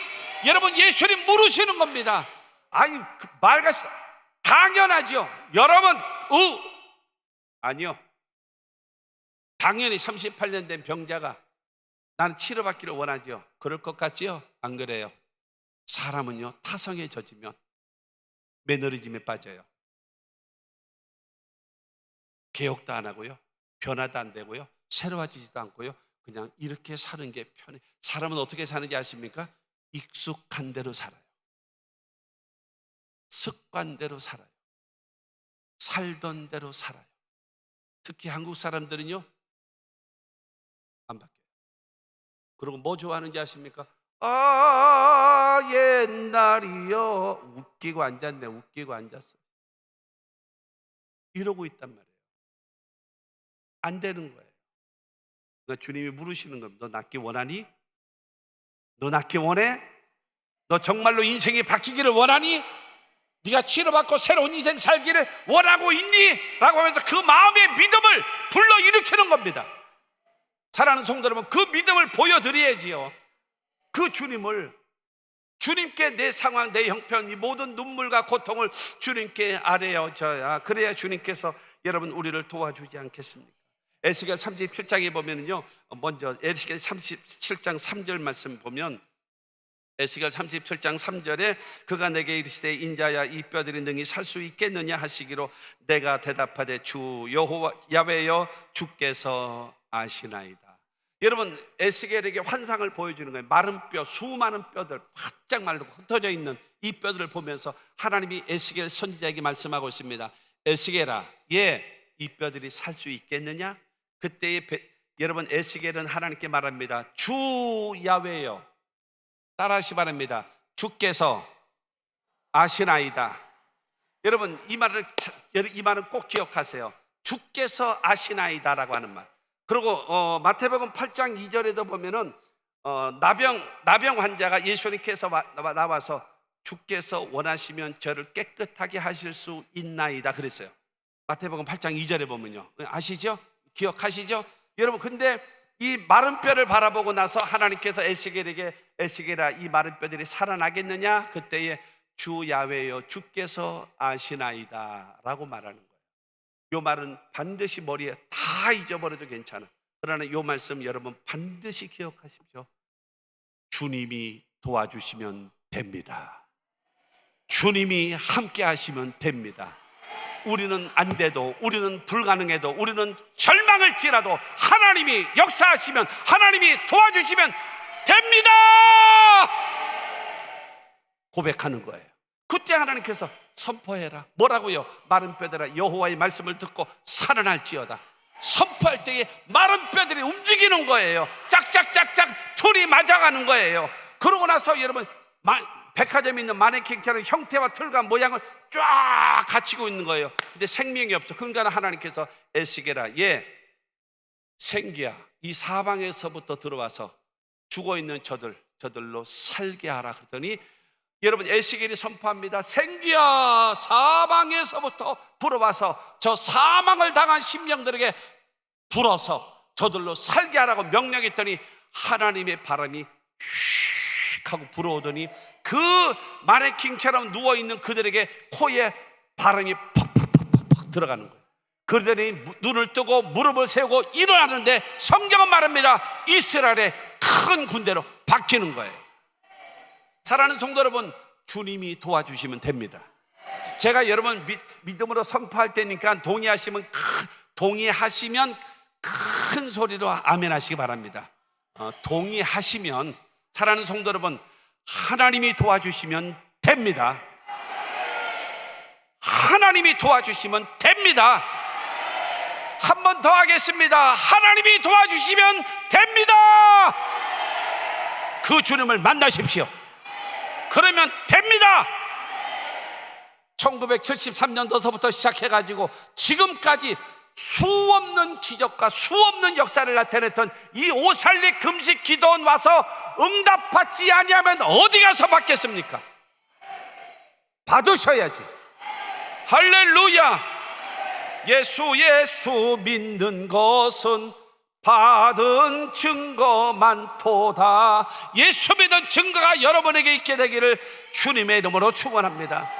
여러분, 예수님 물으시는 겁니다. 아니, 말같이 당연하죠. 여러분, 아니요. 당연히 38년 된 병자가 나는 치료받기를 원하죠. 그럴 것 같지요? 안 그래요. 사람은요, 타성에 젖으면 매너리즘에 빠져요. 개혁도 안 하고요, 변화도 안 되고요, 새로워지지도 않고요, 그냥 이렇게 사는 게 편해. 사람은 어떻게 사는지 아십니까? 익숙한 대로 살아요. 습관대로 살아요. 살던 대로 살아요. 특히 한국 사람들은요, 안 바뀌어요. 그리고 뭐 좋아하는지 아십니까? 아, 옛날이요. 웃기고 앉았네. 웃기고 앉았어. 이러고 있단 말이에요. 안 되는 거예요. 그러니까 주님이 물으시는 겁니다. 너 낫기 원하니? 너 낫기 원해? 너 정말로 인생이 바뀌기를 원하니? 네가 치료받고 새로운 인생 살기를 원하고 있니? 라고 하면서 그 마음의 믿음을 불러일으키는 겁니다. 사랑하는 성도 여러분, 그 믿음을 보여드려야지요. 그 주님을, 주님께 내 상황, 내 형편, 이 모든 눈물과 고통을 주님께 아뢰어져야, 그래야 주님께서 여러분 우리를 도와주지 않겠습니까? 에스겔 37장에 보면은요, 먼저 에스겔 37장 3절 말씀 보면, 에스겔 37장 3절에 그가 내게 이르시되 인자야 이 뼈들이 능히 살 수 있겠느냐 하시기로 내가 대답하되 주 여호와 야훼여 주께서 아시나이다. 여러분, 에스겔에게 환상을 보여주는 거예요. 마른 뼈, 수많은 뼈들 바짝 말르고 흩어져 있는 이 뼈들을 보면서 하나님이 에스겔 선지자에게 말씀하고 있습니다. 에스겔아, 이 뼈들이 살 수 있겠느냐? 그때에 여러분, 에스겔은 하나님께 말합니다. 주 야훼여, 따라하시 바랍니다. 주께서 아시나이다. 여러분, 이 말은 꼭 기억하세요. 주께서 아시나이다라고 하는 말. 그리고 마태복음 8장 2절에도 보면은 나병 환자가 예수님께서 나와서 주께서 원하시면 저를 깨끗하게 하실 수 있나이다 그랬어요. 마태복음 8장 2절에 보면요, 아시죠? 기억하시죠? 여러분, 근데 이 마른 뼈를 바라보고 나서 하나님께서 에스겔에게 에스겔아 이 마른 뼈들이 살아나겠느냐? 그때에 주 야훼여 주께서 아시나이다 라고 말하는 거예요. 이 말은 반드시 머리에 다 잊어버려도 괜찮아. 그러나 이 말씀 여러분 반드시 기억하십시오. 주님이 도와주시면 됩니다. 주님이 함께 하시면 됩니다. 우리는 안 돼도, 우리는 불가능해도, 우리는 절망을지라도 하나님이 역사하시면, 하나님이 도와주시면 됩니다 고백하는 거예요. 그때 하나님께서 선포해라. 뭐라고요? 마른 뼈들아 여호와의 말씀을 듣고 살아날지어다. 선포할 때에 마른 뼈들이 움직이는 거예요. 짝짝짝짝 툴이 맞아가는 거예요. 그러고 나서 여러분, 백화점에 있는 마네킹처럼 형태와 틀과 모양을 쫙 갖추고 있는 거예요. 근데 생명이 없어. 그러니까 하나님께서 에스겔아, 생기야 이 사방에서부터 들어와서 죽어있는 저들로 살게 하라 그랬더니 여러분, 에스겔이 선포합니다. 생기야 사방에서부터 불어와서 저 사망을 당한 심령들에게 불어서 저들로 살게 하라고 명령했더니 하나님의 바람이 휙 하고 불어오더니 그 마네킹처럼 누워있는 그들에게 코에 바람이 퍽퍽퍽퍽 들어가는 거예요. 그러더니 눈을 뜨고 무릎을 세우고 일어나는데 성경은 말합니다. 이스라엘의 큰 군대로 바뀌는 거예요. 사랑하는 성도 여러분, 주님이 도와주시면 됩니다. 제가 여러분 믿음으로 선포할 때니까 동의하시면 큰 소리로 아멘 하시기 바랍니다. 동의하시면, 사랑하는 성도 여러분, 하나님이 도와주시면 됩니다. 하나님이 도와주시면 됩니다. 한 번 더 하겠습니다. 하나님이 도와주시면 됩니다. 그 주님을 만나십시오. 그러면 됩니다. 1973년도서부터 시작해가지고 지금까지 수없는 기적과 수없는 역사를 나타냈던 이 오살리 금식 기도원 와서 응답받지 아니하면 어디 가서 받겠습니까? 받으셔야지. 할렐루야. 예수 믿는 것은 받은 증거만 토다. 예수 믿는 증거가 여러분에게 있게 되기를 주님의 이름으로 축원합니다.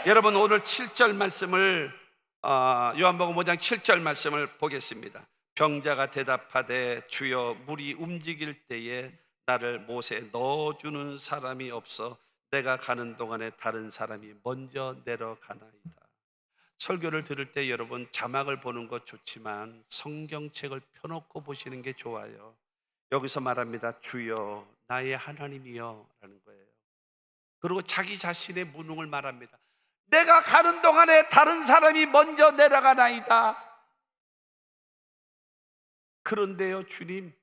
여러분, 오늘 7절 말씀을 요한복음 5장 7절 말씀을 보겠습니다. 병자가 대답하되 주여 물이 움직일 때에 나를 못에 넣어주는 사람이 없어 내가 가는 동안에 다른 사람이 먼저 내려가나이다. 설교를 들을 때 여러분 자막을 보는 것 좋지만 성경책을 펴놓고 보시는 게 좋아요. 여기서 말합니다. 주여 나의 하나님이여 라는 거예요. 그리고 자기 자신의 무능을 말합니다. 내가 가는 동안에 다른 사람이 먼저 내려가나이다. 그런데요, 주님,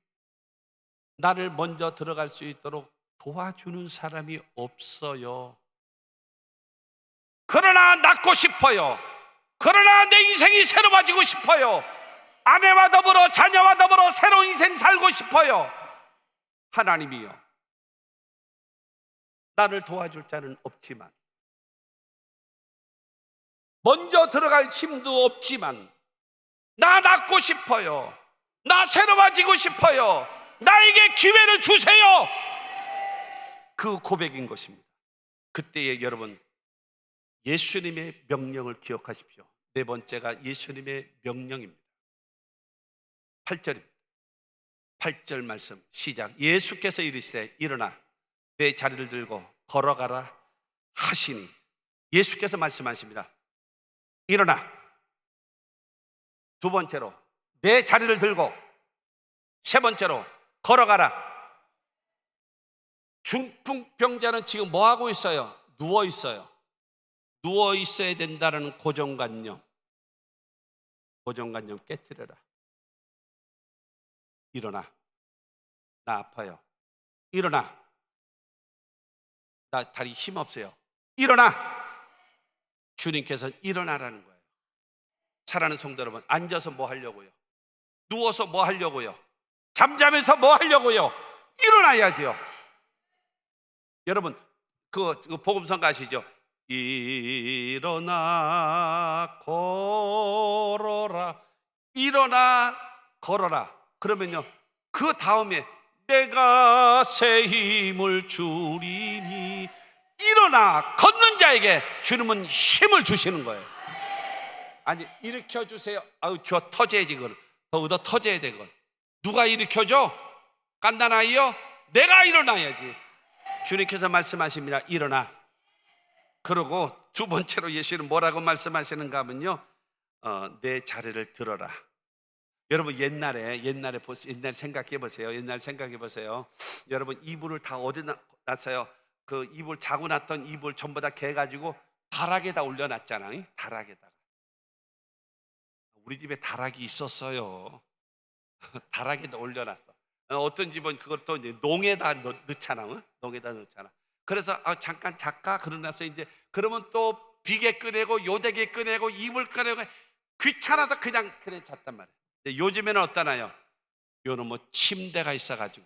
나를 먼저 들어갈 수 있도록 도와주는 사람이 없어요. 그러나 낳고 싶어요. 그러나 내 인생이 새로워지고 싶어요. 아내와 더불어 자녀와 더불어 새로운 인생 살고 싶어요. 하나님이요, 나를 도와줄 자는 없지만, 먼저 들어갈 힘도 없지만 나 낳고 싶어요. 나 새로워지고 싶어요. 나에게 기회를 주세요. 그 고백인 것입니다. 그때에 여러분 예수님의 명령을 기억하십시오. 네 번째가 예수님의 명령입니다. 8절입니다. 8절 말씀 시작. 예수께서 이르시되 일어나 내 자리를 들고 걸어가라 하시니, 예수께서 말씀하십니다. 일어나. 두 번째로 내 자리를 들고, 세 번째로 걸어가라. 중풍병자는 지금 뭐 하고 있어요? 누워 있어요. 누워 있어야 된다는 고정관념 깨트려라. 일어나. 나 아파요. 일어나. 나 다리 힘 없어요. 일어나. 주님께서 일어나라는 거예요. 사랑하는 성도 여러분, 앉아서 뭐 하려고요? 누워서 뭐 하려고요? 잠자면서 뭐 하려고요? 일어나야죠. 여러분 그 복음성 아시죠? 일어나 걸어라. 일어나 걸어라. 그러면요 그 다음에 내가 새 힘을 주리니, 일어나 걷는 자에게 주님은 힘을 주시는 거예요. 아니 일으켜 주세요. 아유 저 터져야지. 그걸 더 얻어 터져야 돼. 그걸 누가 일으켜줘? 깐난아이요? 내가 일어나야지. 주님께서 말씀하십니다. 일어나. 그러고 두 번째로 예수는 뭐라고 말씀하시는가 하면요, 내 자리를 들어라. 여러분 옛날에 생각해 보세요. 옛날 생각해 보세요. 여러분 이불을 다 어디 놨어요? 그 이불 자고 났던 이불 전부 다 개가지고 다락에다 올려놨잖아요. 다락에다가. 우리 집에 다락이 있었어요. 다락에다 올려놨어. 어떤 집은 그걸 또 이제 농에다 넣잖아. 농에다 넣잖아. 그래서 잠깐 작가 그러나서 이제 그러면 또 비계 꺼내고 요대게 꺼내고 이불 꺼내고 귀찮아서 그냥 잤단 말이에요. 요즘에는 어떠나요? 요는 뭐 침대가 있어가지고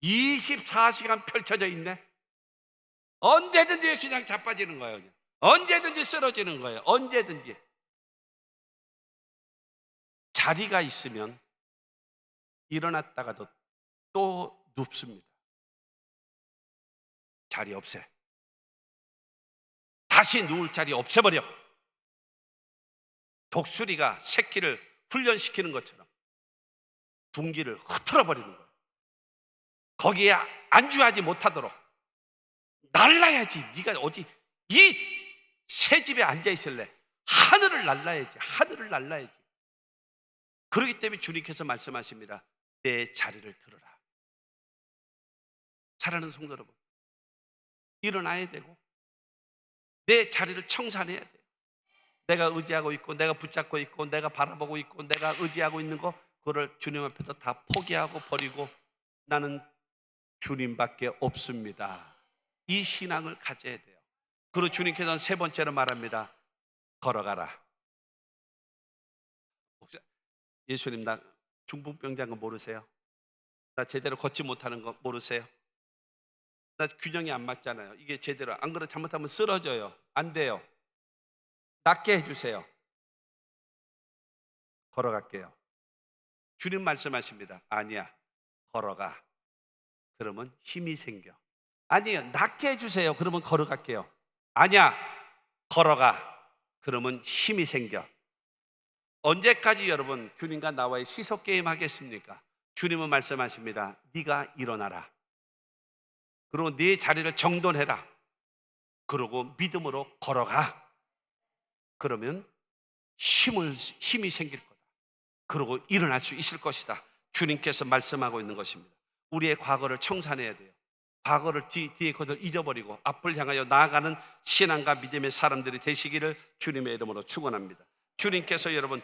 24시간 펼쳐져 있네. 언제든지 그냥 자빠지는 거예요. 그냥. 언제든지 쓰러지는 거예요. 언제든지. 자리가 있으면 일어났다가도 또 눕습니다. 자리 없애. 다시 누울 자리 없애버려. 독수리가 새끼를 훈련시키는 것처럼 둥기를 흐트러버리는 거예요. 거기에 안주하지 못하도록 날라야지. 네가 어디 이 새집에 앉아있을래? 하늘을 날라야지. 하늘을 날라야지. 그렇기 때문에 주님께서 말씀하십니다. 내 자리를 들어라. 사랑하는 성도 여러분, 일어나야 되고 내 자리를 청산해야 돼요. 내가 의지하고 있고 내가 붙잡고 있고 내가 바라보고 있고 내가 의지하고 있는 거, 그거를 주님 앞에서 다 포기하고 버리고 나는 주님밖에 없습니다. 이 신앙을 가져야 돼요. 그리고 주님께서는 세 번째로 말합니다. 걸어가라. 예수님, 나 중풍병자인 거 모르세요? 나 제대로 걷지 못하는 거 모르세요? 나 균형이 안 맞잖아요. 이게 제대로 안 그러면 잘못하면 쓰러져요. 안 돼요. 낫게 해주세요. 걸어갈게요. 주님 말씀하십니다. 아니야, 걸어가. 그러면 힘이 생겨. 아니요, 낫게 해주세요. 그러면 걸어갈게요. 아니야, 걸어가. 그러면 힘이 생겨. 언제까지 여러분 주님과 나와의 시소게임 하겠습니까? 주님은 말씀하십니다. 네가 일어나라. 그리고 네 자리를 정돈해라. 그리고 믿음으로 걸어가. 그러면 힘이 생길 거다. 그리고 일어날 수 있을 것이다. 주님께서 말씀하고 있는 것입니다. 우리의 과거를 청산해야 돼요. 과거를 뒤에 것을 잊어버리고 앞을 향하여 나아가는 신앙과 믿음의 사람들이 되시기를 주님의 이름으로 축원합니다. 주님께서 여러분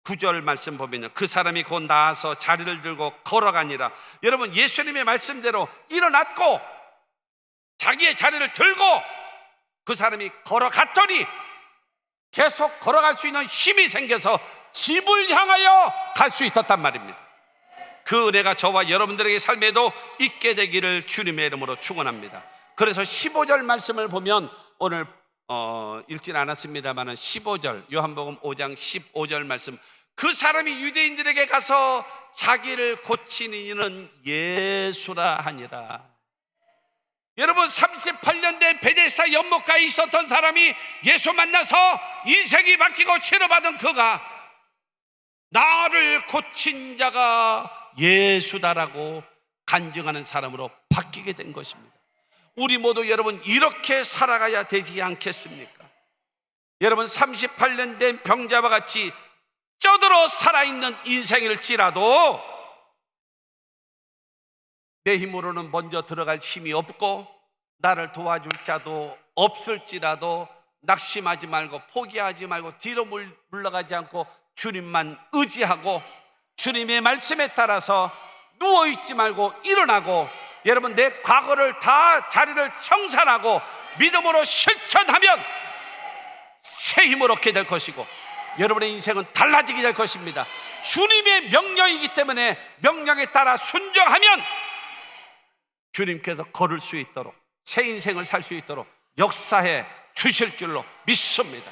9절 말씀 보면요, 그 사람이 곧 나아서 자리를 들고 걸어가니라. 여러분 예수님의 말씀대로 일어났고 자기의 자리를 들고 그 사람이 걸어갔더니 계속 걸어갈 수 있는 힘이 생겨서 집을 향하여 갈 수 있었단 말입니다. 그 은혜가 저와 여러분들에게 삶에도 있게 되기를 주님의 이름으로 축원합니다. 그래서 15절 말씀을 보면 오늘 읽진 않았습니다만 15절 요한복음 5장 15절 말씀, 그 사람이 유대인들에게 가서 자기를 고치는 이는 예수라 하니라. 여러분 38년 된 베데스다 연못가에 있었던 사람이 예수 만나서 인생이 바뀌고 치료받은 그가 나를 고친 자가 예수다라고 간증하는 사람으로 바뀌게 된 것입니다. 우리 모두 여러분 이렇게 살아가야 되지 않겠습니까? 여러분 38년 된 병자와 같이 쪄들어 살아있는 인생일지라도 내 힘으로는 먼저 들어갈 힘이 없고 나를 도와줄 자도 없을지라도 낙심하지 말고 포기하지 말고 뒤로 물러가지 않고 주님만 의지하고 주님의 말씀에 따라서 누워있지 말고 일어나고 여러분 내 과거를 다 자리를 청산하고 믿음으로 실천하면 새 힘을 얻게 될 것이고 여러분의 인생은 달라지게 될 것입니다. 주님의 명령이기 때문에 명령에 따라 순종하면 주님께서 걸을 수 있도록 새 인생을 살 수 있도록 역사해 주실 줄로 믿습니다.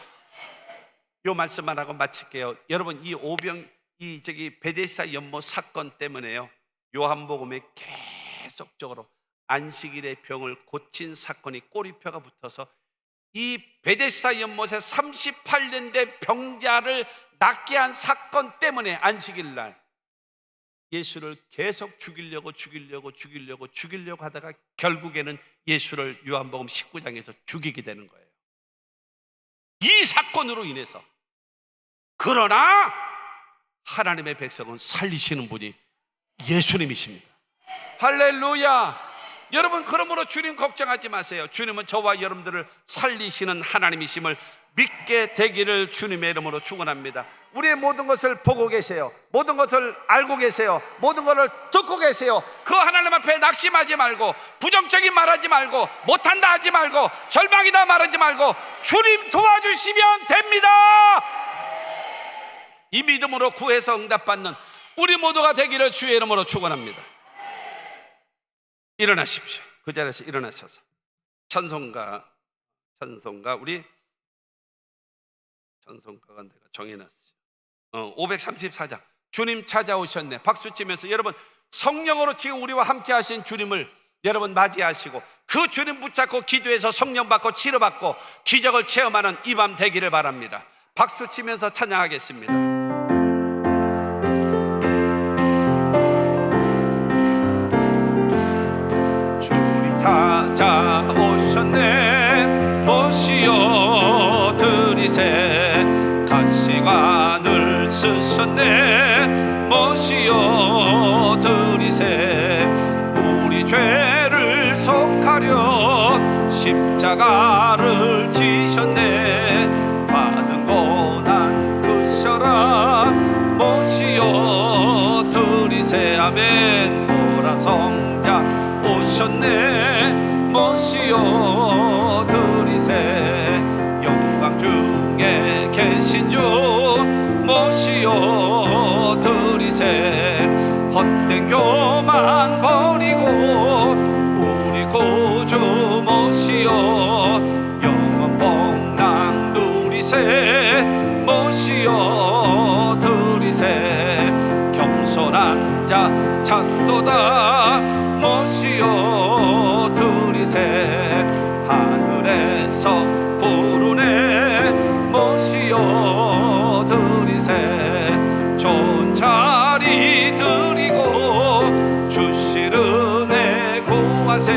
이 말씀만 하고 마칠게요. 여러분 이 베데스다 연못 사건 때문에요 요한복음에 계속적으로 안식일의 병을 고친 사건이 꼬리표가 붙어서 이 베데스다 연못에 38년 된 병자를 낫게 한 사건 때문에 안식일 날 예수를 계속 죽이려고 하다가 결국에는 예수를 요한복음 19장에서 죽이게 되는 거예요. 이 사건으로 인해서. 그러나 하나님의 백성은 살리시는 분이 예수님이십니다. 할렐루야. 여러분 그러므로 주님 걱정하지 마세요. 주님은 저와 여러분들을 살리시는 하나님이심을 믿게 되기를 주님의 이름으로 축원합니다. 우리의 모든 것을 보고 계세요. 모든 것을 알고 계세요. 모든 것을 듣고 계세요. 그 하나님 앞에 낙심하지 말고 부정적인 말하지 말고 못한다 하지 말고 절망이다 말하지 말고 주님 도와주시면 됩니다. 이 믿음으로 구해서 응답받는 우리 모두가 되기를 주의 이름으로 축원합니다. 일어나십시오. 그 자리에서 일어나셔서 찬송가 우리 찬송가가 내가 정해놨어요. 534장 주님 찾아오셨네. 박수 치면서 여러분 성령으로 지금 우리와 함께 하신 주님을 여러분 맞이하시고 그 주님 붙잡고 기도해서 성령 받고 치료받고 기적을 체험하는 이 밤 되기를 바랍니다. 박수 치면서 찬양하겠습니다. 주님 찾아오셨네. 모시어 드리세. 가시관을 쓰셨네. 모시어 드리세. 우리 죄를 속하려 십자가를 지셨네. 받은 고난 크셔라. 모시어 드리세. 아멘. 보라 성자 오셨네. 모시어 드리세. 영광 중에 계신 주 모시어 드리세. 헛된 교만 버리고 우리 구주 모시어 영원 복락 누리세. 모시어 드리세. 겸손한 자 찾도다. 모시어 드리세. 하늘에서 부르네. 모시어 드리세. 좋은 자리 드리고 주실 은혜 구하세.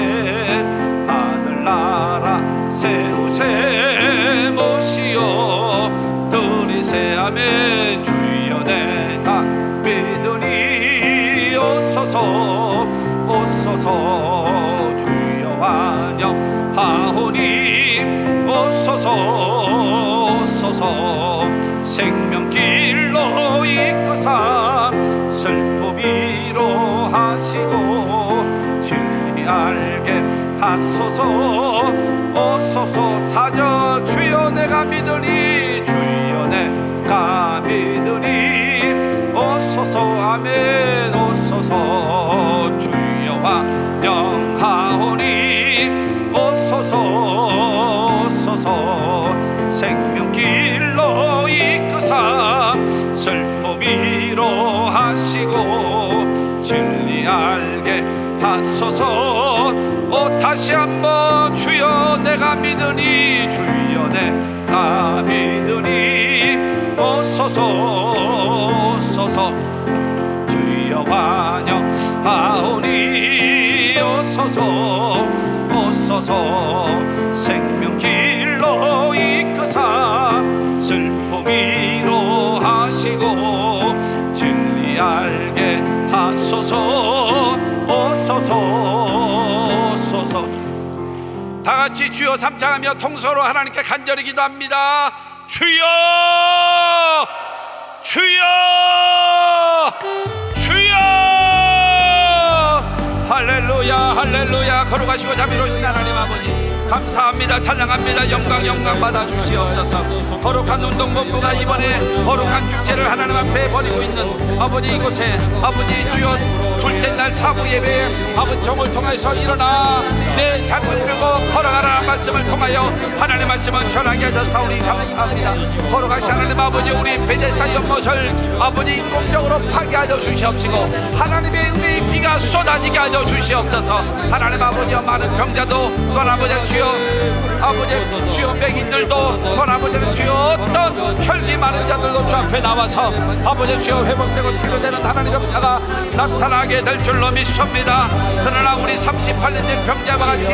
하늘나라 세우세. 모시어 드리세. 아멘. 주여 내가 믿으니 오소서 오소서. 주여 환영하오니 오소서 오소서. 생명길로 이끄사 슬픔이로 하시고 진리 알게 하소서 오소서. 사저 주여 내가 믿으니 주여 내가 믿으니 오소서. 아멘. 오소서. 주여 환영하오니 오소서 오소서. 생명길로 이끄사 슬픔 위로하시고 진리 알게 하소서. 다시 한번 주여 내가 믿으니, 주여 내가 믿으니, 소서 주여 환영하오니, 소서 생명길로 이끄사 슬픔 위로하시고 진리 알게 하소서. 소서. 다 같이 주여 삼창하며 통서로 하나님께 간절히 기도합니다. 주여, 주여, 주여. 할렐루야, 할렐루야. 거룩하시고 자비로우신 하나님 아버지, 감사합니다. 찬양합니다. 영광 받아 주시옵소서. 거룩한 운동본부가 이번에 거룩한 축제를 하나님 앞에 벌이고 있는 아버지 이곳에 아버지 주여 둘째 날 사부 예배에 아버지 종을 통해서 일어나 내 자리를 들고 걸어가라는 말씀을 통하여 하나님 말씀을 전하게 하셔서 우리 감사합니다. 거룩하신 하나님 아버지, 우리 베데스다 연못을 아버지 인공적으로 파괴하여 주시옵시고 하나님의 은혜의 비가 쏟아지게 하여 주시옵소서. 하나님 아버지여, 많은 병자도 또 아버지 주여 아버지 주여 맹인들도 또 아버지는 주여 어떤 혈기 많은 자들도 주 앞에 나와서 아버지 주여 회복되고 치료되는 하나님의 역사가 나타나게 될 줄로 믿습니다. 그러나 우리 38년 된 병자와 같이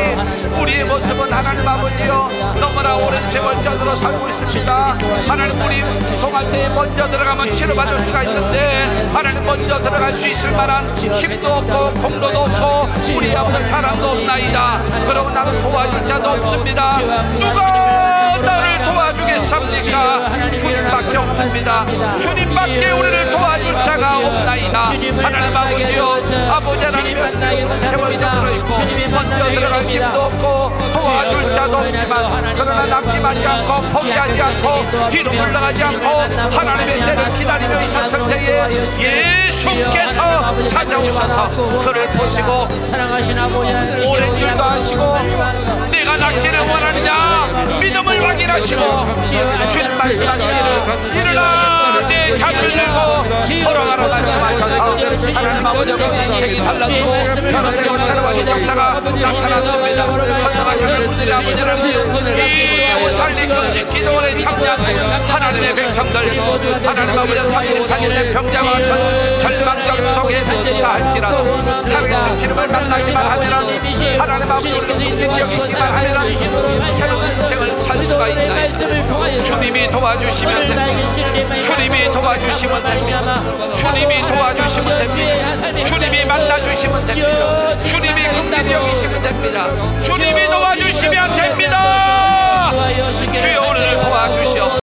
우리의 모습은 하나님 아버지여 너무나 오랜 세월전으로 살고 있습니다. 하나님, 우리 동할 때에 먼저 들어가면 치료받을 수가 있는데 하나님 먼저 들어갈 수 있을 만한 힘도 없고 공로도 없고 우리 아버지 사랑도 없나이다. 그러고 나는 도와줄 자도 없습니다. 누가 나를 도와주겠습니까? 주님밖에 없습니다. 주님밖에 우리를 도와줄 자가 없나이다. 하나님 아버지여, 아버지 하나님의 세월이 들어있고 먼저 들어갈 힘도 없고 도와줄 자도 없지만 그러나 낙심하지 않고 포기하지 않고 뒤로 물러가지 않고 하나님의 때를 기다리며 있었을 때에 예수께서 찾아오셔서 그를 보시고 오랜 일도 하시고 내가 낫기를 원하느냐 믿음을 확인하시고 주님 말씀하시기를 일어나 내 자리를 들고 걸어가라 말씀하셔서 하나님 아버지의 인생이 달라지고 변화되고 새로워진 역사가 나타났습니다. 전능하시는 우리들의 아버지는 이 오살리 금식 기도원에 참여한 하나님의 백성들, 하나님 아버지 34년의 병자와 절망적 속에 있다 할지라도 사랑의 주님을 만나기만 하면은 하나님 아버지 우리를 숨기기 여기시기만 하면은 새로운 인생을 살 수가 있나이다. 주님이 도와주시면 됩니다. 주님이 도와주시면 됩니다. 주님이 도와주시면 됩니다. 주님이 만나주시면 됩니다. 주님이 긍휼히 여기시면 됩니다. 주님이 도와주시면 됩니다. 주여 오늘을 도와주시옵소서.